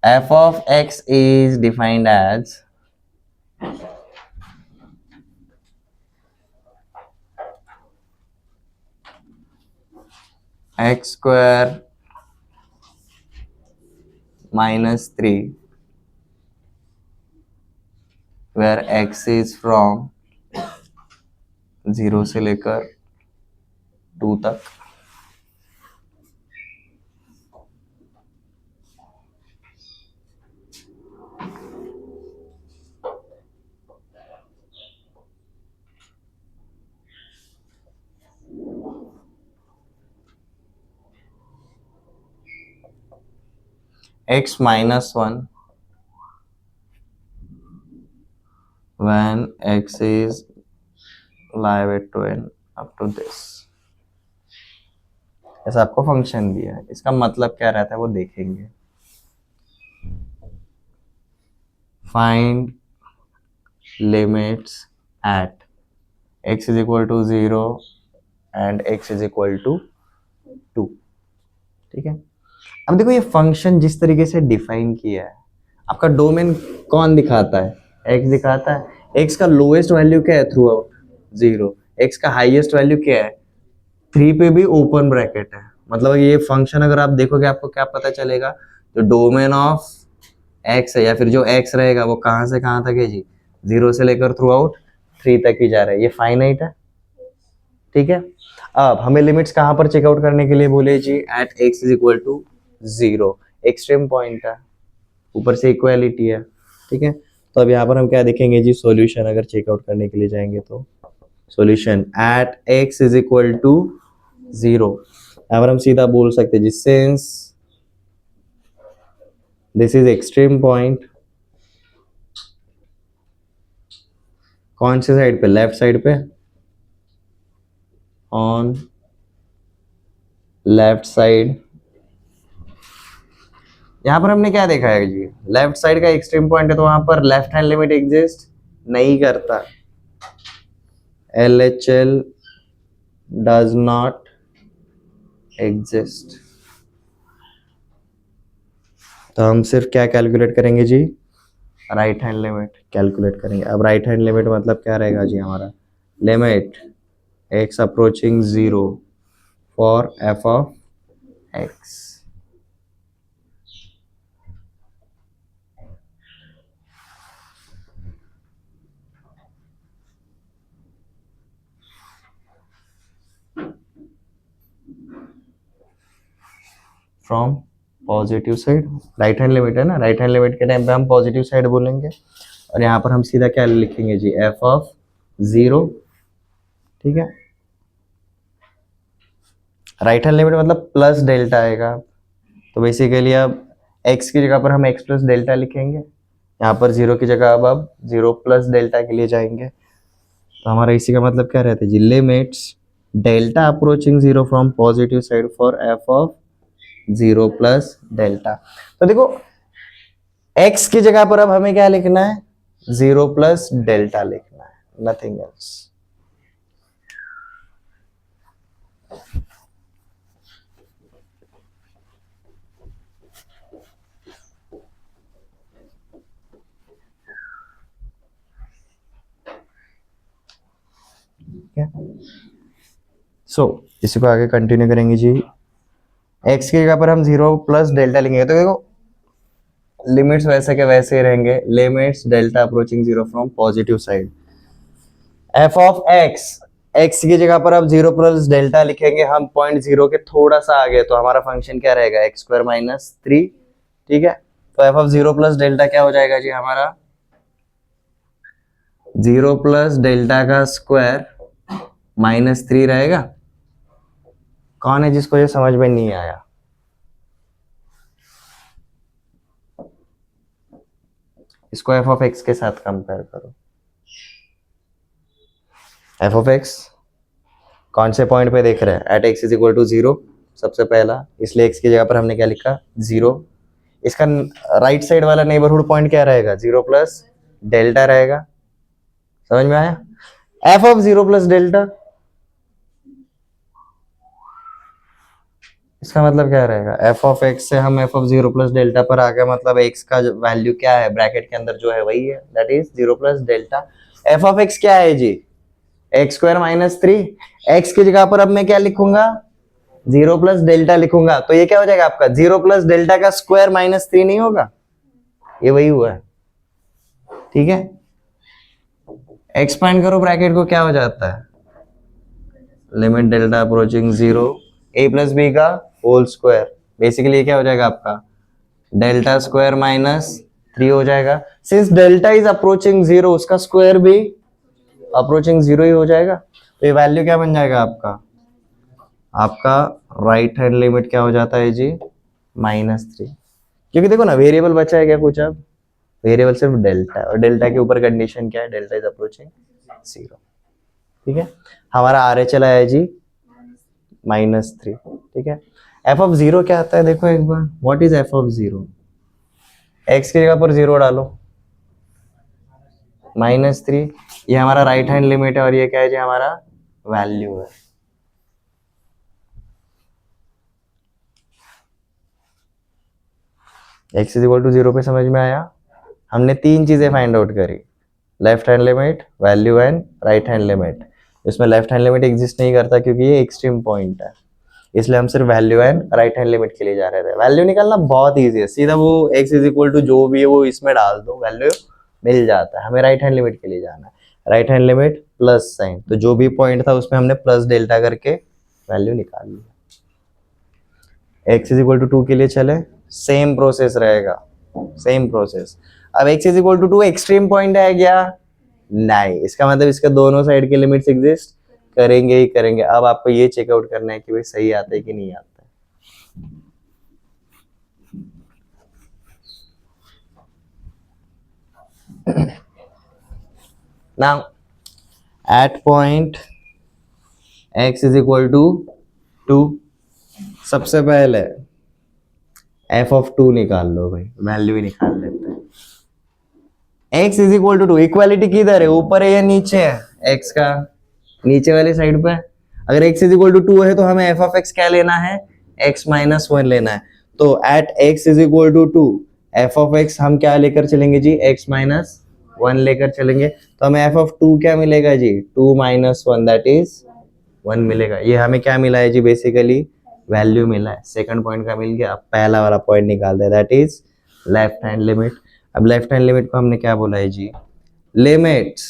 f of x is defined as x square minus 3 where x is from 0 से लेकर 2 तक। x minus 1 when x is live to n up to this। ऐसा आपको फंक्शन दिया है, इसका मतलब क्या रहता है वो देखेंगे। Find limits at x is equal to 0 and x is equal to 2। ठीक है, अब देखो ये फंक्शन जिस तरीके से डिफाइन किया है, आपका डोमेन कौन दिखाता है? x दिखाता है। x का लोएस्ट वैल्यू क्या है? Through out 0। x का हाईएस्ट वैल्यू क्या है? 3 पे भी ओपन ब्रैकेट है। मतलब ये फंक्शन अगर आप देखोगे आपको क्या पता चलेगा, जो डोमेन ऑफ x है या फिर जो x रहेगा वो कहां से कहां तक है जी? 0 से लेकर थ्रू आउट 3 तक ही जा रहा है। ये फाइनाइट है, ठीक है। अब हमें लिमिट्स कहां पर चेकआउट करने के लिए बोले जी? At x is equal to 0, extreme point है, ऊपर से इक्वालिटी है, ठीक है। तो अब यहाँ पर हम क्या देखेंगे जी? सॉल्यूशन अगर चेकआउट करने के लिए जाएंगे तो solution at x is equal to 0। यहाँ पर हम सीधा बोल सकते हैं जी, since this is extreme point, कौन सी साइड पे? लेफ्ट साइड पे, ऑन लेफ्ट साइड। यहां पर हमने क्या देखा है जी? लेफ्ट साइड का एक्सट्रीम पॉइंट है तो वहां पर लेफ्ट हैंड लिमिट एग्जिस्ट नहीं करता। LHL does not exist. तो हम सिर्फ क्या कैलकुलेट करेंगे जी? राइट हैंड लिमिट कैलकुलेट करेंगे। अब राइट हैंड लिमिट मतलब क्या रहेगा जी हमारा? Limit x approaching 0 for f of x। From positive side, right hand limit है ना, राइट हैंड लिमिट के टाइम पे हम पॉजिटिव साइड बोलेंगे। और यहाँ पर हम सीधा क्या लिखेंगे जी? f ऑफ 0, ठीक है। राइट हैंड लिमिट मतलब प्लस डेल्टा आएगा, तो बेसिकली अब x की जगह पर हम x प्लस डेल्टा लिखेंगे। यहाँ पर 0 की जगह अब 0 प्लस डेल्टा के लिए जाएंगे। तो हमारा इसी का मतलब क्या रहता है जी? Limits delta approaching 0 from positive side for f of 0 plus delta. तो देखो x की जगह पर अब हमें क्या लिखना है? 0 प्लस डेल्टा लिखना है, नथिंग एल्स। सो इसी को आगे कंटिन्यू करेंगे जी। x की जगह पर हम 0 प्लस डेल्टा लिखेंगे, तो देखो लिमिट्स वैसे के वैसे ही रहेंगे। Limits delta approaching 0 from positive side f of x, x की जगह पर अब 0 प्लस डेल्टा लिखेंगे हम पॉइंट 0 के थोड़ा सा आगे, तो हमारा फंक्शन क्या रहेगा? x स्क्वायर माइनस 3, ठीक है। तो f ऑफ 0 प्लस डेल्टा क्या हो जाएगा जी हमारा? 0 प्लस डेल्टा का स्क्वायर माइनस 3 रहेगा। कौन है जिसको ये समझ में नहीं आया? इसको f ऑफ x के साथ कंपेयर करो। f ऑफ x कौन से पॉइंट पे देख रहे हैं? At x is equal to 0 सबसे पहला, इसलिए x की जगह पर हमने क्या लिखा? 0। इसका राइट साइड वाला नेबरहुड पॉइंट क्या रहेगा, 0 प्लस डेल्टा रहेगा। समझ में आया? एफ ऑफ 0 प्लस डेल्टा, इसका मतलब क्या रहेगा, एफ ऑफ एक्स से हम एफ ऑफ 0 प्लस डेल्टा पर आ गए, मतलब एक्स का वैल्यू क्या है ब्रैकेट के अंदर जो है वही है, that is 0 plus delta. F of x क्या है जी, एक्स स्क्वायर माइनस 3। एक्स की जगह पर अब मैं क्या लिखूंगा, 0 प्लस डेल्टा लिखूंगा, तो ये क्या हो जाएगा आपका 0 प्लस डेल्टा का स्क्वायर माइनस 3 नहीं होगा, ये वही हुआ है। ठीक है, एक्सपांड करो ब्रैकेट को, क्या हो जाता है, लिमिट डेल्टा अप्रोचिंग 0 ए प्लस बी का होल स्क्वायर, बेसिकली क्या हो जाएगा आपका डेल्टा स्क्वायर माइनस 3 हो जाएगा। सिंस डेल्टा इज अप्रोचिंग 0, उसका स्क्वायर भी अप्रोचिंग 0 ही हो जाएगा, तो ये वैल्यू क्या बन जाएगा आपका, आपका राइट हैंड लिमिट क्या हो जाता है जी, -3। क्योंकि देखो ना वेरिएबल बचा है क्या कुछ, अब वेरिएबल सिर्फ डेल्टा है, और डेल्टा के ऊपर कंडीशन क्या है, डेल्टा इज अप्रोचिंग 0। ठीक है, हमारा आर चला है जी -3। ठीक है, एफ ऑफ 0 क्या आता है देखो एक बार, what is f of 0, x की जगह पर 0 डालो, -3, ये हमारा राइट हैंड लिमिट है, और ये क्या है जी, हमारा वैल्यू है। एक्स इज इक्वल टू 0 पे समझ में आया? हमने 3 चीजें फाइंड आउट करी, left hand limit, value and right hand limit. इसमें लेफ्ट हैंड लिमिट एग्जिस्ट नहीं करता क्योंकि ये एक्सट्रीम पॉइंट है, इसलिए हम सिर्फ value and right hand limit के लिए जा रहे थे। वैल्यू निकालना बहुत इजी है, सीधा वो x इज इक्वल टू जो भी है वो इसमें डाल दो, वैल्यू मिल जाता है। हमें राइट हैंड लिमिट के लिए जाना है, right hand limit plus sign, तो जो भी पॉइंट था उसमें हमने प्लस डेल्टा करके वैल्यू निकाल ली। x इज इक्वल टू 2 के लिए चले, सेम प्रोसेस रहेगा, सेम प्रोसेस। अब x is equal to 2 extreme point है क्या, नहीं, इसका मतलब इसके दोनों साइड के लिमिट्स एग्जिस्ट करेंगे ही करेंगे। अब आपको ये चेकआउट करना है कि भाई सही आता है कि नहीं आता है। Now at point x is equal to 2, सबसे पहले f ऑफ 2 निकाल लो भाई, वैल्यू ही निकाल लेते हैं। x is equal to 2, equality किधर है, ऊपर है या नीचे है, x का नीचे वाली साइड पे। अगर x इज इक्वल टू 2 है तो हमें f ऑफ x क्या लेना है, x माइनस 1 लेना है। तो at x is equal to 2, f of x हम क्या लेकर चलेंगे जी, x माइनस 1 लेकर चलेंगे, तो हमें f ऑफ 2 क्या मिलेगा जी, 2 माइनस 1 दैट इज 1 मिलेगा। ये हमें क्या मिला है जी, बेसिकली वैल्यू मिला है, सेकंड पॉइंट का मिल गया। अब पहला वाला पॉइंट निकाल दे, that is left hand limit. अब लेफ्ट हैंड लिमिट को हमने क्या बोला है जी, limits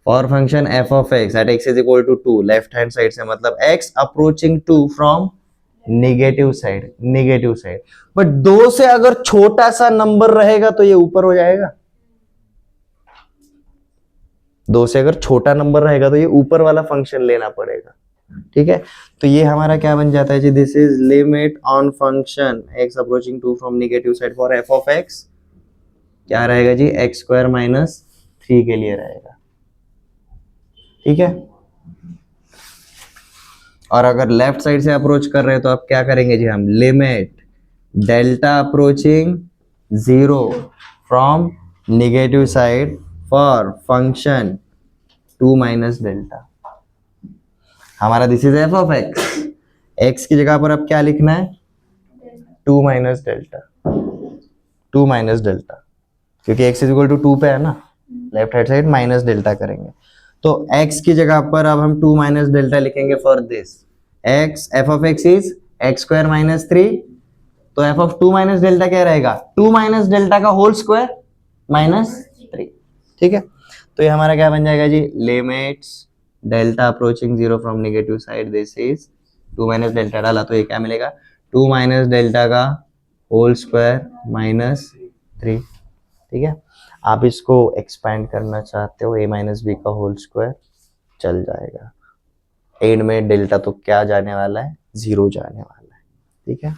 for function f of x at x is equal to 2, left hand side से मतलब x approaching 2 from negative side, negative side. But 2 से अगर छोटा सा नंबर रहेगा तो ये ऊपर हो जाएगा, 2 से अगर छोटा नंबर रहेगा तो ये ऊपर वाला फंक्शन लेना पड़ेगा। ठीक है, तो ये हमारा क्या बन जाता है जी, this is limit on function x approaching 2 from negative side for f of x, क्या रहेगा जी, x स्क्वायर माइनस 3 के लिए रहेगा। ठीक है, और अगर लेफ्ट साइड से अप्रोच कर रहे हैं तो आप क्या करेंगे जी, हम limit delta approaching 0 from negative side for function 2 minus delta. हमारा this is f of x, x की जगह पर अब क्या लिखना है, 2 माइनस डेल्टा, 2 माइनस डेल्टा, क्योंकि x इज इक्वल टू 2 पे है ना, left hand side minus delta करेंगे। तो x की जगह पर अब हम 2 माइनस डेल्टा लिखेंगे for this x, f of x is x square minus 3, तो f ऑफ 2 माइनस डेल्टा क्या रहेगा, 2 माइनस डेल्टा का होल स्क्वायर माइनस 3। ठीक है, तो ये हमारा क्या बन जाएगा जी, limits delta approaching 0 from negative side, this is 2 minus delta डाला तो ये क्या मिलेगा, 2 माइनस डेल्टा का होल स्क्वायर माइनस 3। ठीक है, आप इसको एक्सपैंड करना चाहते हो, a माइनस बी का होल स्क्वायर चल जाएगा, एंड में डेल्टा तो क्या जाने वाला है, 0 जाने वाला है। ठीक है,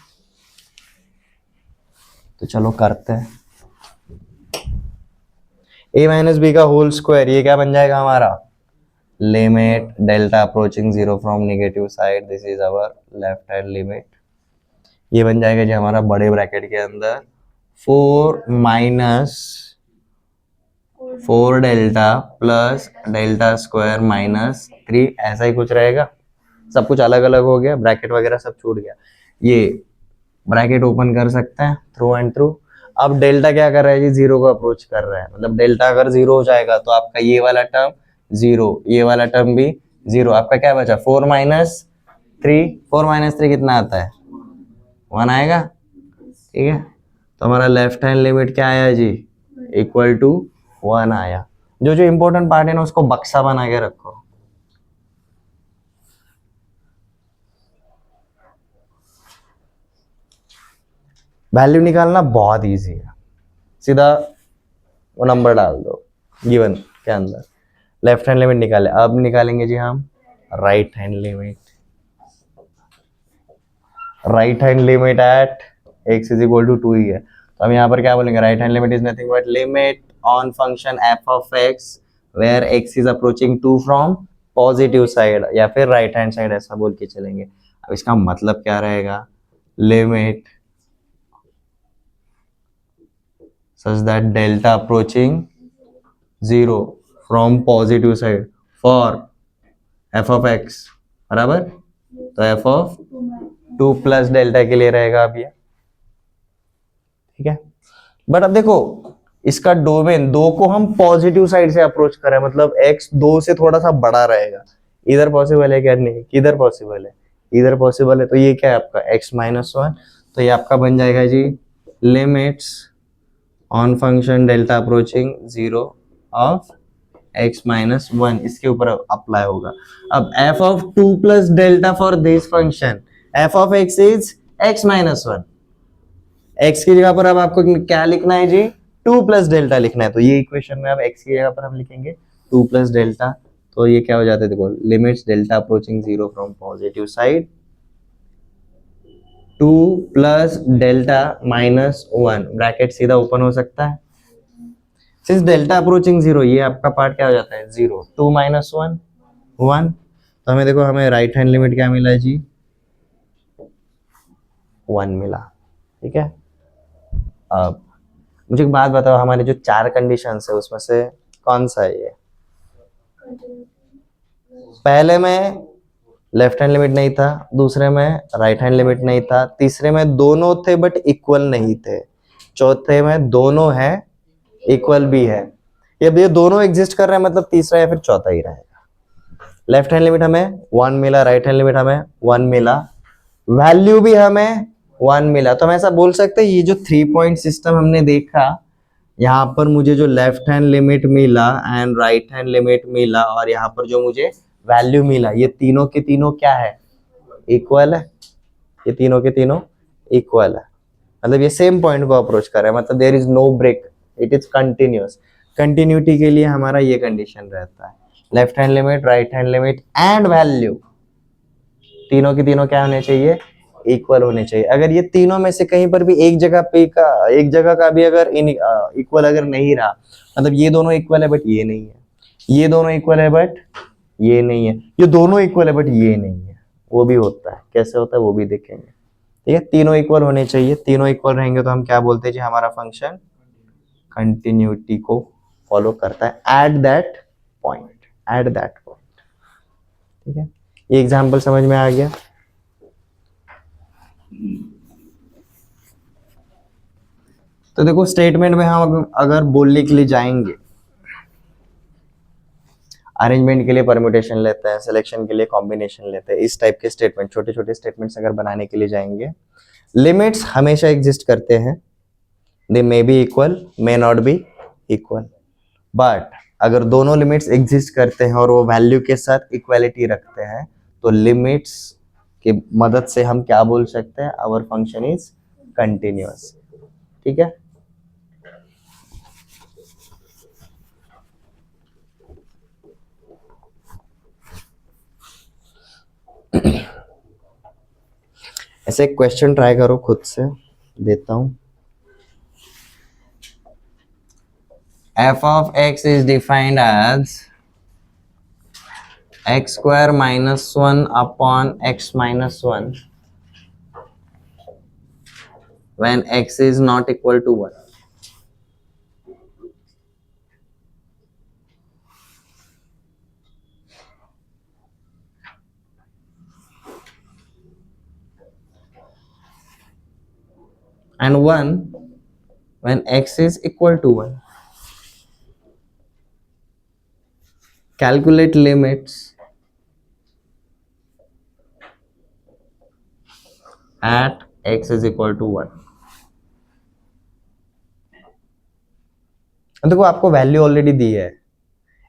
तो चलो करते हैं, a माइनस बी का होल स्क्वायर, ये क्या बन जाएगा हमारा, limit delta approaching 0 from negative side, this is our left hand limit, ये बन जाएगा जी हमारा बड़े ब्रैकेट के अंदर 4 minus 4 delta plus delta square minus 3, ऐसा ही कुछ रहेगा। सब कुछ अलग अलग हो गया, ब्रैकेट वगैरह सब छूट गया। ये ब्रैकेट ओपन कर सकते हैं थ्रू एंड थ्रू। अब डेल्टा क्या कर रहा है जी, जीरो को अप्रोच कर रहा है, मतलब डेल्टा अगर जीरो हो जाएगा तो आपका ये वाला टर्म जीरो, ये वाला टर्म भी जीरो, आपका क्या बचा 4 माइनस 3, 4 माइनस 3 कितना आता है 1 आएगा। ठीक है, तो हमारा लेफ्ट हैंड लिमिट क्या आया जी, इक्वल टू 1 आया। जो जो इंपॉर्टेंट पार्ट है ना उसको बक्सा बना के रखो। वैल्यू निकालना बहुत इजी है, सीधा वो नंबर डाल दो गिवन के अंदर। लेफ्ट हैंड लिमिट निकाले, अब निकालेंगे जी हम right hand limit. Right hand limit at x is equal to 2 ही है, तो हम यहाँ पर क्या बोलेंगे, right hand limit is nothing but limit on function f of x where x is approaching 2 from positive side या फिर राइट हैंड साइड, ऐसा बोल के चलेंगे। अब इसका मतलब क्या रहेगा, limit such that delta approaching 0 from positive side for f of x बराबर, तो f of 2 प्लस डेल्टा के लिए रहेगा अब ये। ठीक है, बट अब देखो इसका डोमेन 2 को हम पॉजिटिव साइड से अप्रोच कर रहे हैं, मतलब x 2 से थोड़ा सा बड़ा रहेगा। इधर पॉसिबल है क्या, नहीं, किधर पॉसिबल है, इधर पॉसिबल है। तो ये क्या है आपका x माइनस 1, तो ये आपका बन जाएगा जी limits on function delta approaching 0 of x minus 1, इसके ऊपर अप्लाई होगा। अब f of 2 plus delta for this function f of x is x minus 1, x की जगह पर अब आपको क्या लिखना है जी, 2 प्लस डेल्टा लिखना है। तो ये इक्वेशन में अब x की जगह पर हम लिखेंगे 2 प्लस डेल्टा, तो ये क्या हो जाता है देखो, limits delta approaching 0 from positive side 2 plus delta minus 1, bracket सीधा ओपन हो सकता है। सिंस डेल्टा अप्रोचिंग 0, ये आपका पार्ट क्या हो जाता है 0, 2 माइनस 1 1, तो हमें देखो हमें राइट हैंड लिमिट क्या मिला जी 1 मिला। ठीक है, अब मुझे एक बात बताओ, हमारे जो 4 कंडीशंस है उसमें से कौन सा है ये, पहले में लेफ्ट हैंड लिमिट नहीं था, दूसरे में राइट हैंड लिमिट नहीं था, तीसरे में दोनों थे बट इक्वल नहीं थे, चौथे में दोनों है इक्वल भी है। ये दोनों एग्जिस्ट कर रहे हैं, मतलब तीसरा या फिर चौथा ही रहेगा। लेफ्ट हैंड लिमिट हमें 1 मिला, राइट हैंड लिमिट हमें 1 मिला, वैल्यू भी हमें 1 मिला। तो हम ऐसा बोल सकते हैं ये जो 3 पॉइंट सिस्टम हमने देखा, यहाँ पर मुझे जो लेफ्ट हैंड लिमिट मिला एंड राइट हैंड लिमिट मिला और यहाँ पर जो मुझे वैल्यू मिला, ये तीनों के तीनों क्या है, इक्वल है। ये तीनों के तीनों इक्वल है, मतलब ये सेम पॉइंट को अप्रोच कर रहे हैं, मतलब there is no break, it is continuous. Continuity के लिए हमारा ये कंडीशन रहता है, left hand limit, right hand limit and value तीनों के तीनों क्या होने चाहिए, इक्वल होने चाहिए। अगर ये तीनों में से कहीं पर भी एक जगह का भी अगर इक्वल अगर नहीं रहा, मतलब ये दोनों इक्वल है बट ये नहीं है, ये दोनों इक्वल है बट ये नहीं है, ये दोनों इक्वल है बट ये नहीं है, वो भी होता है। कैसे होता है वो भी देखेंगे। ठीक है, तीनों इक्वल होने चाहिए, तीनों इक्वल रहेंगे तो हम क्या बोलते हैं जी, हमारा फंक्शन कंटिन्यूटी को फॉलो करता है at that point, at that point. ठीक है, ये एग्जांपल समझ में आ गया। तो देखो स्टेटमेंट में हम अगर बोलने के लिए जाएंगे, अरेंजमेंट के लिए परम्यूटेशन लेते हैं, सिलेक्शन के लिए कॉम्बिनेशन लेते हैं, इस टाइप के स्टेटमेंट, छोटे छोटे स्टेटमेंट्स अगर बनाने के लिए जाएंगे, लिमिट्स हमेशा एग्जिस्ट करते हैं, they may be equal may not be equal, but अगर दोनों लिमिट्स एग्जिस्ट करते हैं और वो वैल्यू के साथ इक्वालिटी रखते हैं, तो लिमिट्स की मदद से हम क्या बोल सकते हैं, आवर फंक्शन इज कंटिन्यूअस। ठीक है, ऐसे क्वेश्चन ट्राई करो, खुद से देता हूं। f of x is defined as x square minus 1 upon x minus 1 when x is not equal to 1. And 1 when x is equal to 1. Calculate limits at x is equal to 1. देखो आपको value already दी है,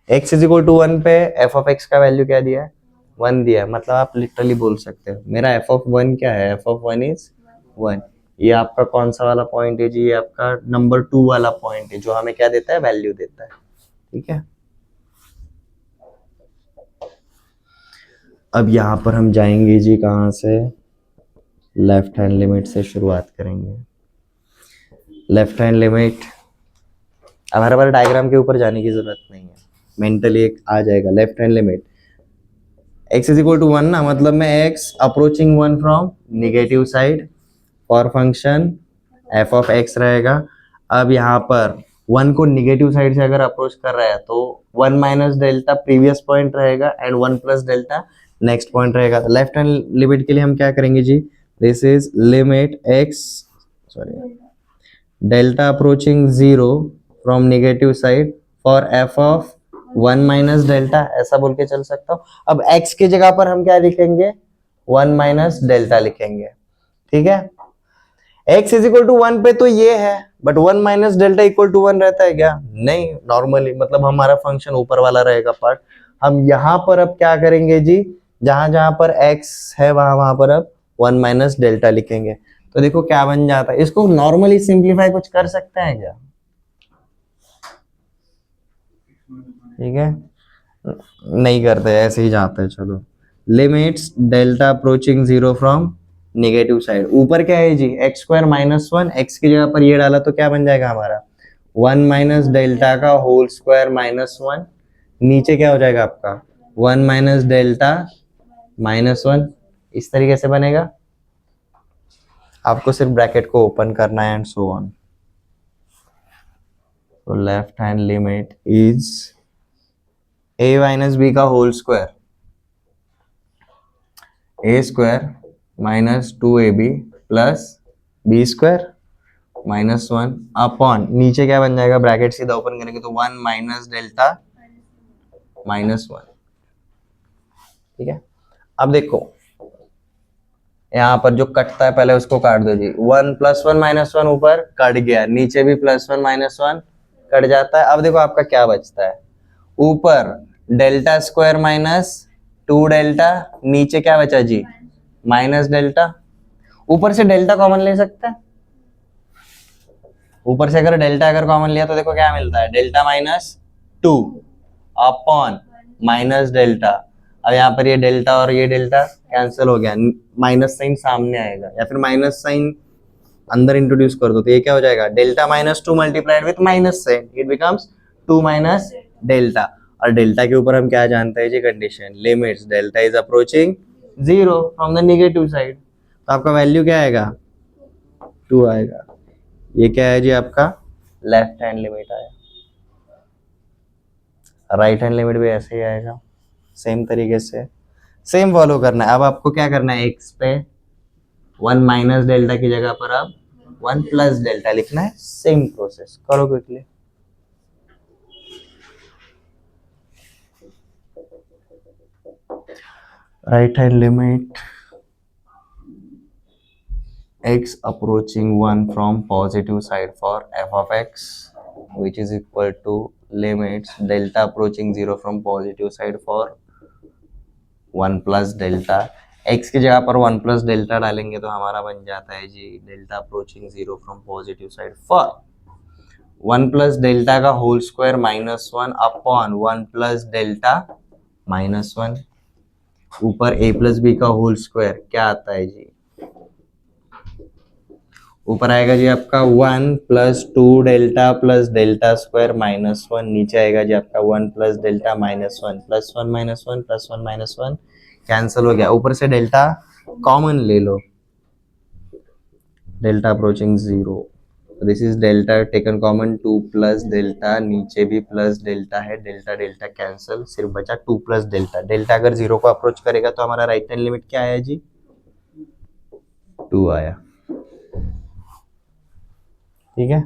x is equal to 1 पे f of x का value क्या दिया है, 1 दिया है। मतलब आप लिटरली बोल सकते हो मेरा f ऑफ 1 क्या है, f ऑफ 1 इज 1। ये आपका कौन सा वाला पॉइंट है जी, ये आपका नंबर 2 वाला पॉइंट है जो हमें क्या देता है, वैल्यू देता है। ठीक है, अब यहाँ पर हम जाएंगे जी कहाँ से, लेफ्ट हैंड लिमिट से शुरुआत करेंगे। लेफ्ट हैंड लिमिट, अब हर बार डायग्राम के ऊपर जाने की जरूरत नहीं है, मेंटली एक आ जाएगा। Left hand limit x is equal to 1 ना, मतलब मैं x approaching 1 from negative side for function f of x रहेगा। अब यहाँ पर 1 को निगेटिव साइड से अगर अप्रोच कर रहा है तो 1 माइनस डेल्टा प्रीवियस पॉइंट रहेगा and 1 plus delta next point रहेगा। तो लेफ्ट हैंड लिमिट के लिए हम क्या करेंगे जी, this is limit x sorry delta approaching 0 from negative side for f of 1 minus delta, ऐसा बोल के चल सकता हूँ। अब x की जगह पर हम क्या लिखेंगे, 1 माइनस डेल्टा लिखेंगे। ठीक है, x इज इक्वल टू 1 पे तो ये है, but 1 minus delta equal to 1 रहता है क्या, नहीं। नॉर्मली मतलब हमारा फंक्शन ऊपर वाला रहेगा पार्ट। हम यहाँ पर अब क्या करेंगे जी, जहां जहां पर x है वहां वहां पर अब 1 माइनस डेल्टा लिखेंगे। तो देखो क्या बन जाता है, इसको नॉर्मली सिंप्लीफाई कुछ कर सकते हैं क्या, ठीक है, नहीं करते, ऐसे ही जाते हैं। चलो, limits delta approaching 0 from negative side. ऊपर क्या है जी, एक्स स्क्वायर माइनस 1, एक्स की जगह पर ये डाला तो क्या बन जाएगा हमारा 1 माइनस डेल्टा का होल स्क्वायर माइनस 1। नीचे क्या हो जाएगा आपका 1 माइनस डेल्टा माइनस 1, इस तरीके से बनेगा। आपको सिर्फ ब्रैकेट को ओपन करना है एंड सो ऑन। तो left hand limit is a minus B का whole square, a square minus 2ab plus b square minus 1 upon, नीचे क्या बन जाएगा, ब्रैकेट सीधा ओपन करेंगे तो 1 माइनस डेल्टा माइनस 1। ठीक है, अब देखो यहाँ पर जो कटता है पहले उसको काट दो जी। 1 प्लस 1 माइनस 1 ऊपर कट गया, नीचे भी प्लस 1 माइनस 1 कट जाता है। अब देखो आपका क्या बचता है, ऊपर डेल्टा स्क्वायर माइनस 2 डेल्टा, नीचे क्या बचा जी माइनस डेल्टा। ऊपर से डेल्टा कॉमन ले सकते हैं, ऊपर से अगर डेल्टा अगर कॉमन लिया तो देखो क्या मिलता है, delta minus 2 upon minus delta. अब यहाँ पर ये डेल्टा और ये डेल्टा कैंसिल हो गया, माइनस साइन सामने आएगा, या फिर माइनस साइन अंदर इंट्रोड्यूस कर दो तो ये क्या हो जाएगा, delta minus 2 multiplied with minus sign, it becomes 2 minus delta. और डेल्टा के ऊपर हम क्या जानते हैं जी, condition limits delta is approaching 0 from the negative side. तो आपका वैल्यू क्या आएगा 2 आएगा। ये क्या है जी आपका लेफ्ट हैंड लिमिट आया। राइट हैंड लिमिट भी ऐसे ही आएगा, सेम तरीके से सेम फॉलो करना है। अब आपको क्या करना है, एक्स पे 1 माइनस डेल्टा की जगह पर अब 1 प्लस डेल्टा लिखना है। सेम प्रोसेस करो quickly. Right hand limit x approaching 1 from positive side for f of x, which is equal to limits delta approaching 0 from positive side for 1 plus delta। x की जगह पर 1 plus delta डालेंगे तो हमारा बन जाता है जी delta approaching 0 from positive side for 1 plus delta का whole square minus 1 upon 1 plus delta minus 1। ऊपर a प्लस बी का होल स्क्वायर क्या आता है जी, ऊपर आएगा जी आपका 1 plus 2 delta plus delta square minus 1, नीचे आएगा जी आपका 1 plus delta minus 1 plus 1 minus 1 plus 1 minus 1 cancel हो गया। ऊपर से डेल्टा कॉमन ले लो, delta approaching 0, this is delta taken common 2 plus delta, नीचे भी प्लस डेल्टा है, डेल्टा डेल्टा कैंसिल, सिर्फ बचा 2 प्लस डेल्टा। डेल्टा अगर 0 को अप्रोच करेगा तो हमारा राइट हैंड लिमिट क्या आया जी? 2 आया। ठीक है,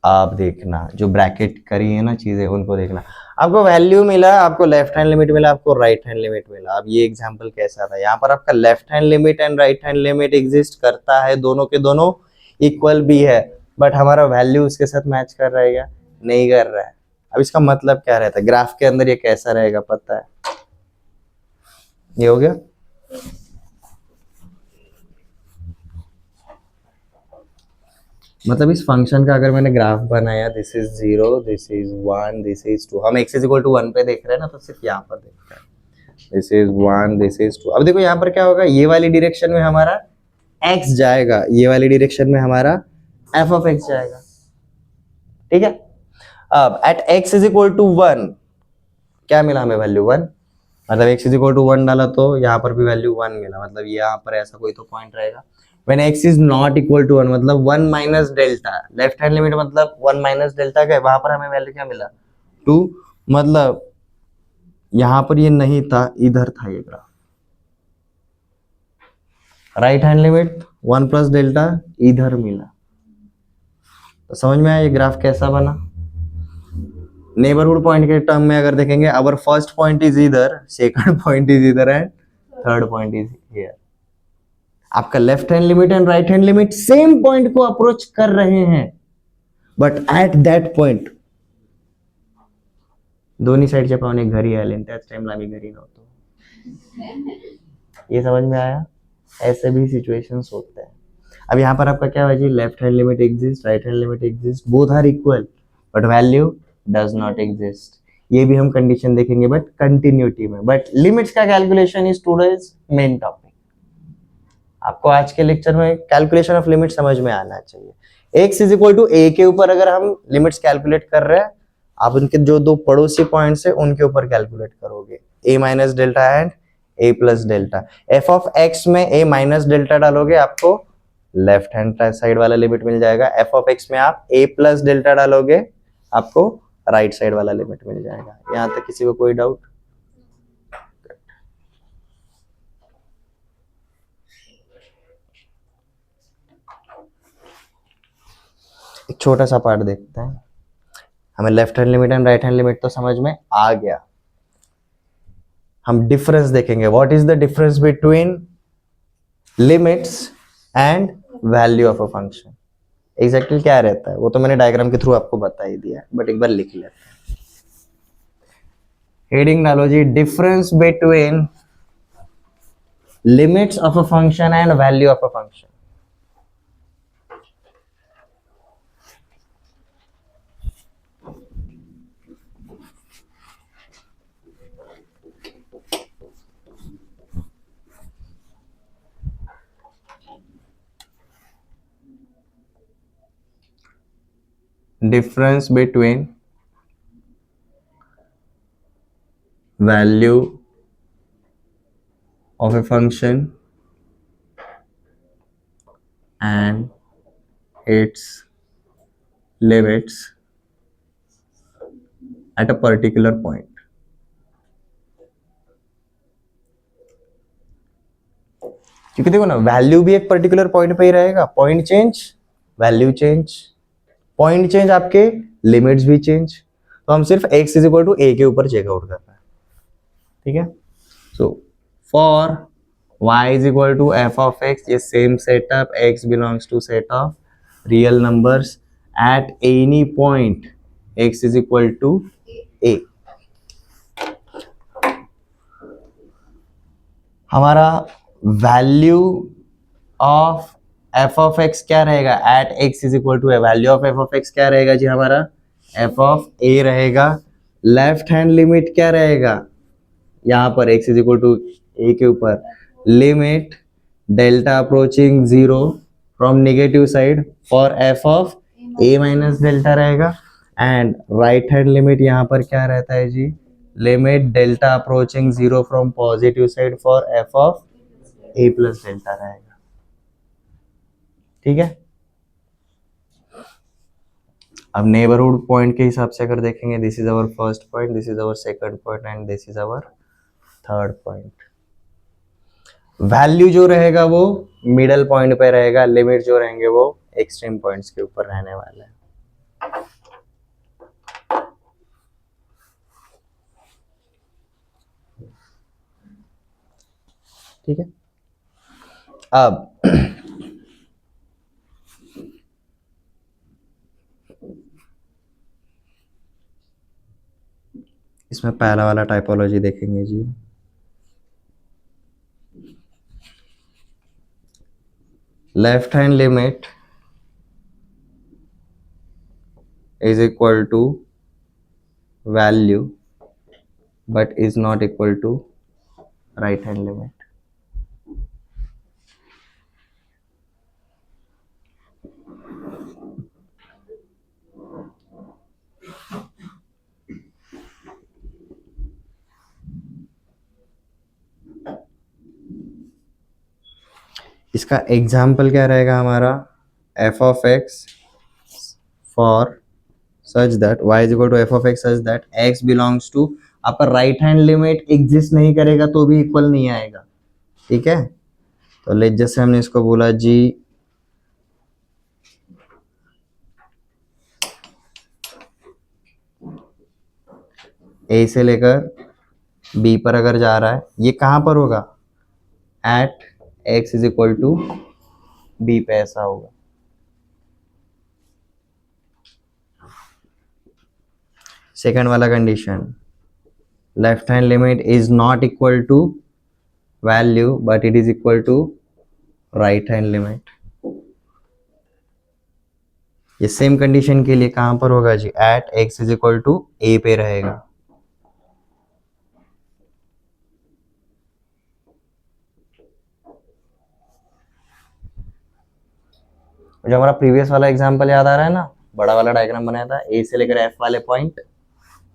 आप देखना जो ब्रैकेट करी है ना चीजें, उनको देखना। आपको वैल्यू मिला, आपको लेफ्ट हैंड लिमिट मिला, आपको राइट हैंड लिमिट मिला। अब ये एग्जांपल कैसा था, यहाँ पर आपका left hand limit and right hand limit exist करता है, दोनों के दोनों इक्वल भी है, बट हमारा वैल्यू उसके साथ मैच कर रहा है क्या? नहीं कर रहा है। अब इसका मतलब क्या रहता है ग्राफ के अंदर, ये कैसा रहेगा पता है? ये हो गया। मतलब इस फंक्शन का अगर मैंने ग्राफ बनाया, this is 0, this is 1, this is 2, हम x इज इक्वल टू 1 पे देख रहे हैं ना, तो सिर्फ यहाँ पर देख रहे हैं, दिस इज 1, दिस इज 2। अब देखो यहाँ पर क्या होगा, ये वाली डायरेक्शन में हमारा x जाएगा, ये वाली डायरेक्शन में हमारा f ऑफ x जाएगा। ठीक है, अब at x is equal to 1 क्या मिला हमें? वैल्यू 1। मतलब x इज इक्वल टू 1 डाला तो यहाँ पर भी वैल्यू 1 मिला, मतलब यहाँ पर ऐसा कोई तो पॉइंट रहेगा। When x is not equal to 1 मतलब 1 minus delta, left hand limit मतलब 1 माइनस डेल्टा का, वहां पर हमें वैल्यू क्या मिला? 2। मतलब यहां पर ये नहीं था, इधर था ये graph. Right hand limit 1 plus delta इधर मिला। तो समझ में आया ये ग्राफ कैसा बना? नेबरहुड पॉइंट के टर्म में अगर देखेंगे, अवर फर्स्ट पॉइंट इज इधर, सेकंड पॉइंट इज इधर and third point is here. आपका left hand limit and right hand limit same point को अप्रोच कर रहे हैं, बट एट दैट पॉइंट दोनों साइडच्या पाहुणे घरी आले आणि त्याच टाइमला आम्ही घरी नव्हतो। ये समझ में आया? ऐसे भी सिचुएशंस होते हैं। अब यहाँ पर आपका क्या है जी, left hand limit exist, right hand limit exist, both are equal, but value does not exist. ये भी हम कंडीशन देखेंगे बट कंटिन्यूटी में। बट लिमिट्स का calculation is today's main topic. आपको आज के लेक्चर में कैलकुलेशन ऑफ लिमिट समझ में आना चाहिए। x is equal to a के ऊपर अगर हम लिमिट्स कैलकुलेट कर रहे हैं, आप उनके जो दो पड़ोसी पॉइंट्स है उनके ऊपर कैलकुलेट करोगे, a minus delta and a plus delta. f of x में a माइनस डेल्टा डालोगे, आपको लेफ्ट हैंड साइड वाला लिमिट मिल जाएगा। f ऑफ x में आप a प्लस डेल्टा डालोगे, आपको राइट साइड वाला लिमिट मिल जाएगा। यहां तक किसी को कोई डाउट? एक छोटा सा पार्ट देखते हैं। हमें left hand limit and right hand limit तो समझ में आ गया, हम डिफरेंस देखेंगे। What is the difference between limits and value of a function? Exactly क्या रहता है वो तो मैंने डायग्राम के थ्रू आपको बता ही दिया, बट एक बार लिख लेते हैं। हेडिंग डालो जी, difference between limits of a function and value of a function. Difference between value of a function and its limits at a particular point. क्योंकि देखो ना, वैल्यू भी एक पर्टिकुलर पॉइंट पे ही रहेगा, point change value change, point change आपके limits भी चेंज। तो हम सिर्फ x is equal to a के ऊपर चेकआउट कर रहे हैं। ठीक है, so for y is equal to f of x, ये same setup, x belongs to set of real numbers at any point x is equal to a। हमारा value of f of x क्या रहेगा at x is equal to a? Value of f of x क्या रहेगा जी? हमारा f of a रहेगा। Left hand limit क्या रहेगा यहाँ पर x is equal to a के ऊपर? Limit delta approaching 0 from negative side for f of a minus delta रहेगा। एंड राइट हैंड लिमिट यहाँ पर क्या रहता है जी? Limit delta approaching 0 from positive side for f of a plus delta रहेगा। ठीक है। अब नेबरहुड पॉइंट के हिसाब से अगर देखेंगे, this is our first point, this is our second point and this is our third point. Value जो रहेगा वो मिडल पॉइंट पे रहेगा, लिमिट जो रहेंगे वो एक्सट्रीम पॉइंट्स के ऊपर रहने वाले हैं। ठीक है। अब इसमें पहला वाला टाइपोलॉजी देखेंगे जी। Left hand limit is equal to value but is not equal to right hand limit. इसका एग्जाम्पल क्या रहेगा हमारा, f of x for such that y is equal to f of x such that x belongs to, आपका right hand limit exist नहीं करेगा तो भी equal नहीं आएगा। ठीक है, तो लेट जैसे हमने इसको बोला जी ए से लेकर बी पर अगर जा रहा है, ये कहां पर होगा, at x is equal to b पे ऐसा होगा। सेकंड वाला condition, left hand limit is not equal to value but it is equal to right hand limit. ये सेम कंडीशन के लिए कहां पर होगा जी, at x is equal to a पे रहेगा। जो हमारा प्रीवियस वाला एग्जांपल याद आ रहा है ना, बड़ा वाला डायग्राम बनाया था, ए से लेकर एफ वाले पॉइंट,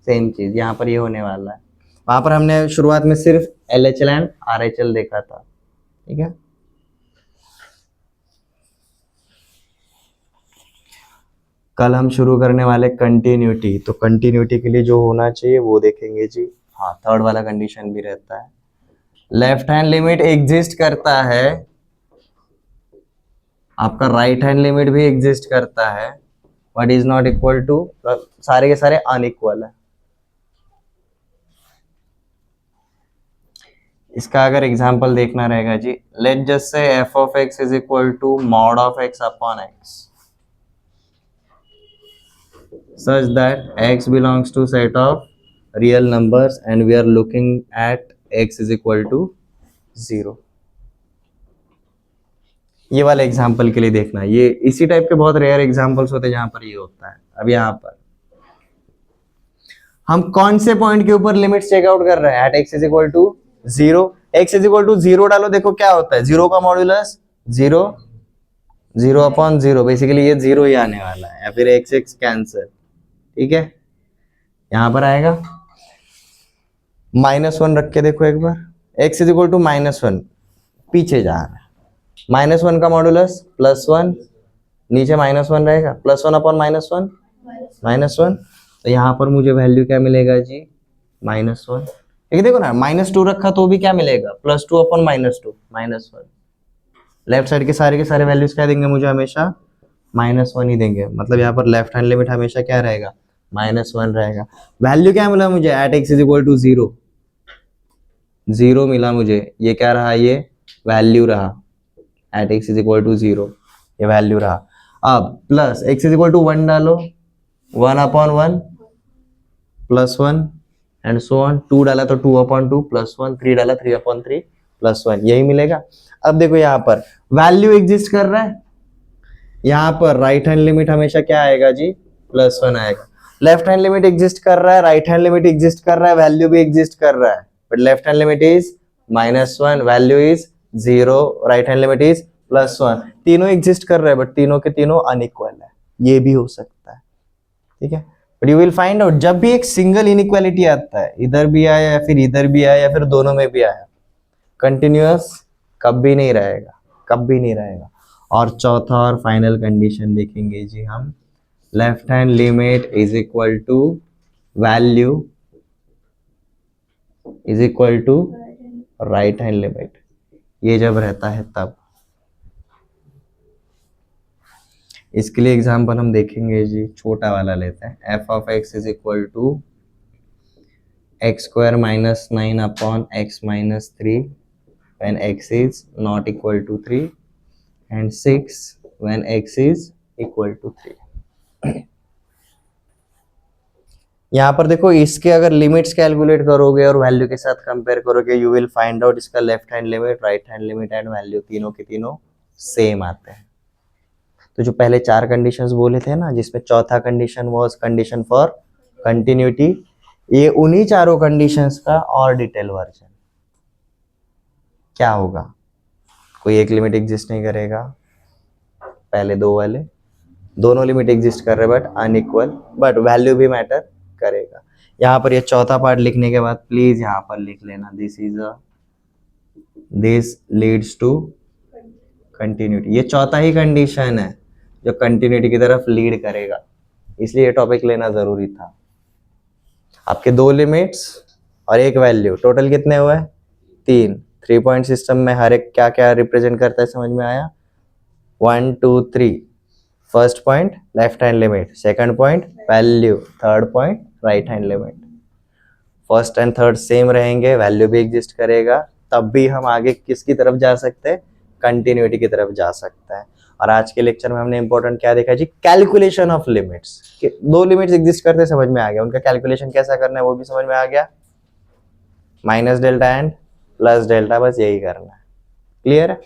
सेम चीज यहाँ पर ये होने वाला है। वहां पर हमने शुरुआत में सिर्फ LHL एंड RHL देखा था। ठीक है, कल हम शुरू करने वाले कंटिन्यूटी, तो कंटिन्यूटी के लिए जो होना चाहिए वो देखेंगे जी। हाँ, थर्ड वाला कंडीशन भी रहता है, लेफ्ट हैंड लिमिट एग्जिस्ट करता है, आपका राइट हैंड लिमिट भी एग्जिस्ट करता है but is not equal to, सारे के सारे अनइक्वल है। इसका अगर एग्जांपल देखना रहेगा जी, let just say f of x is equal to mod of x upon x such that x belongs to set of real numbers and we are looking at x is equal to 0। ये वाले example के लिए देखना, ये इसी type के बहुत rare examples होते हैं जहां पर ये होता है। अब यहाँ पर हम कौन से पॉइंट के ऊपर लिमिट चेकआउट कर रहे हैं, at x is equal to 0, X is equal to 0 डालो, देखो क्या होता है, 0 का मॉड्यूलस 0, 0 अपॉन 0, बेसिकली ये 0 ही आने वाला है, या फिर एक्स एक्स कैंसिल। ठीक है, यहां पर आएगा -1 रख के देखो एक बार, x इज इक्वल टू -1, पीछे जा रहा है, -1 का मॉड्यूलस +1, नीचे -1 रहेगा, +1 अपॉन -1 -1, तो यहाँ पर मुझे वैल्यू क्या मिलेगा जी, -1। एक देखो ना, -2 रखा तो भी क्या मिलेगा, +2 अपॉन -2 -1। लेफ्ट साइड के सारे वैल्यूज क्या देंगे मुझे, हमेशा -1 ही देंगे, मतलब यहाँ पर लेफ्ट हैंड लिमिट हमेशा क्या रहेगा, -1 रहेगा। वैल्यू क्या मिला मुझे, at x is equal to 0, 0 मिला मुझे, ये क्या रहा, ये वैल्यू रहा, at x is equal to 0, ये वैल्यू रहा। अब plus X is equal to 1 डालो, 1 अपॉन 1 +1 एंड सो ऑन, 2 डाला तो 2 अपॉन 2 +1, 3 डाला 3 अपॉन 3 +1, यही मिलेगा। अब देखो यहाँ पर वैल्यू एग्जिस्ट कर रहा है, यहाँ पर राइट हैंड लिमिट हमेशा क्या आएगा जी, +1 आएगा। लेफ्ट हैंड लिमिट एग्जिस्ट कर रहा है, राइट हैंड लिमिट एग्जिस्ट कर रहा है, वैल्यू भी एग्जिस्ट कर रहा है, but left hand limit is -1, value is 0, right hand limit is +1, तीनों एग्जिस्ट कर रहे हैं बट तीनों के तीनों अनइक्वल है, ये भी हो सकता है। ठीक है, but you will find out, जब भी एक सिंगल इनइक्वालिटी आता है, इधर भी आया या फिर इधर भी आया या फिर दोनों में भी आया, कंटिन्यूअस कभी नहीं रहेगा, कभी नहीं रहेगा। और चौथा और फाइनल कंडीशन देखेंगे जी हम, left hand limit is equal to value is equal to right hand limit, ये जब रहता है तब। इसके लिए एग्जांपल हम देखेंगे जी, छोटा वाला लेते हैं, F of x is equal to X square minus 9 upon X minus 3 when x is not equal to 3 and 6 when x is equal to 3। यहाँ पर देखो, इसके अगर लिमिट्स कैलकुलेट करोगे और वैल्यू के साथ कंपेयर करोगे, यू विल फाइंड आउट इसका left hand limit, right hand limit and value तीनों के तीनों सेम आते हैं। तो जो पहले 4 कंडीशंस बोले थे ना, जिसमें चौथा condition was condition for continuity, ये उन्हीं चारों कंडीशंस का और डिटेल वर्जन। क्या होगा, कोई एक लिमिट एग्जिस्ट नहीं करेगा, पहले दो वाले दोनों लिमिट एग्जिस्ट कर रहे बट अनइक्वल, बट वैल्यू भी मैटर करेगा। यहाँ पर ये चौथा पार्ट लिखने के बाद प्लीज यहाँ पर लिख लेना, दिस लीड्स टू कंटिन्यूटी। ये चौथा ही कंडीशन है जो कंटिन्यूटी की तरफ लीड करेगा, इसलिए ये टॉपिक लेना जरूरी था। आपके 2 लिमिट्स और एक वैल्यू, टोटल कितने हुए, 3। 3 पॉइंट सिस्टम में हर एक क्या क्या रिप्रेजेंट करता है, समझ में आया? 1 2 3, first point left hand limit, second point value, third point right hand limit. First and third same रहेंगे, वैल्यू भी एग्जिस्ट करेगा, तब भी हम आगे किसकी तरफ जा सकते हैं, कंटिन्यूटी की तरफ जा सकते हैं। और आज के लेक्चर में हमने इंपॉर्टेंट क्या देखा जी, calculation of limits. 2 limits exist करते समझ में आ गया, उनका कैलकुलेशन कैसा करना है वो भी समझ में आ गया, minus delta and plus delta, बस यही करना है। क्लियर है?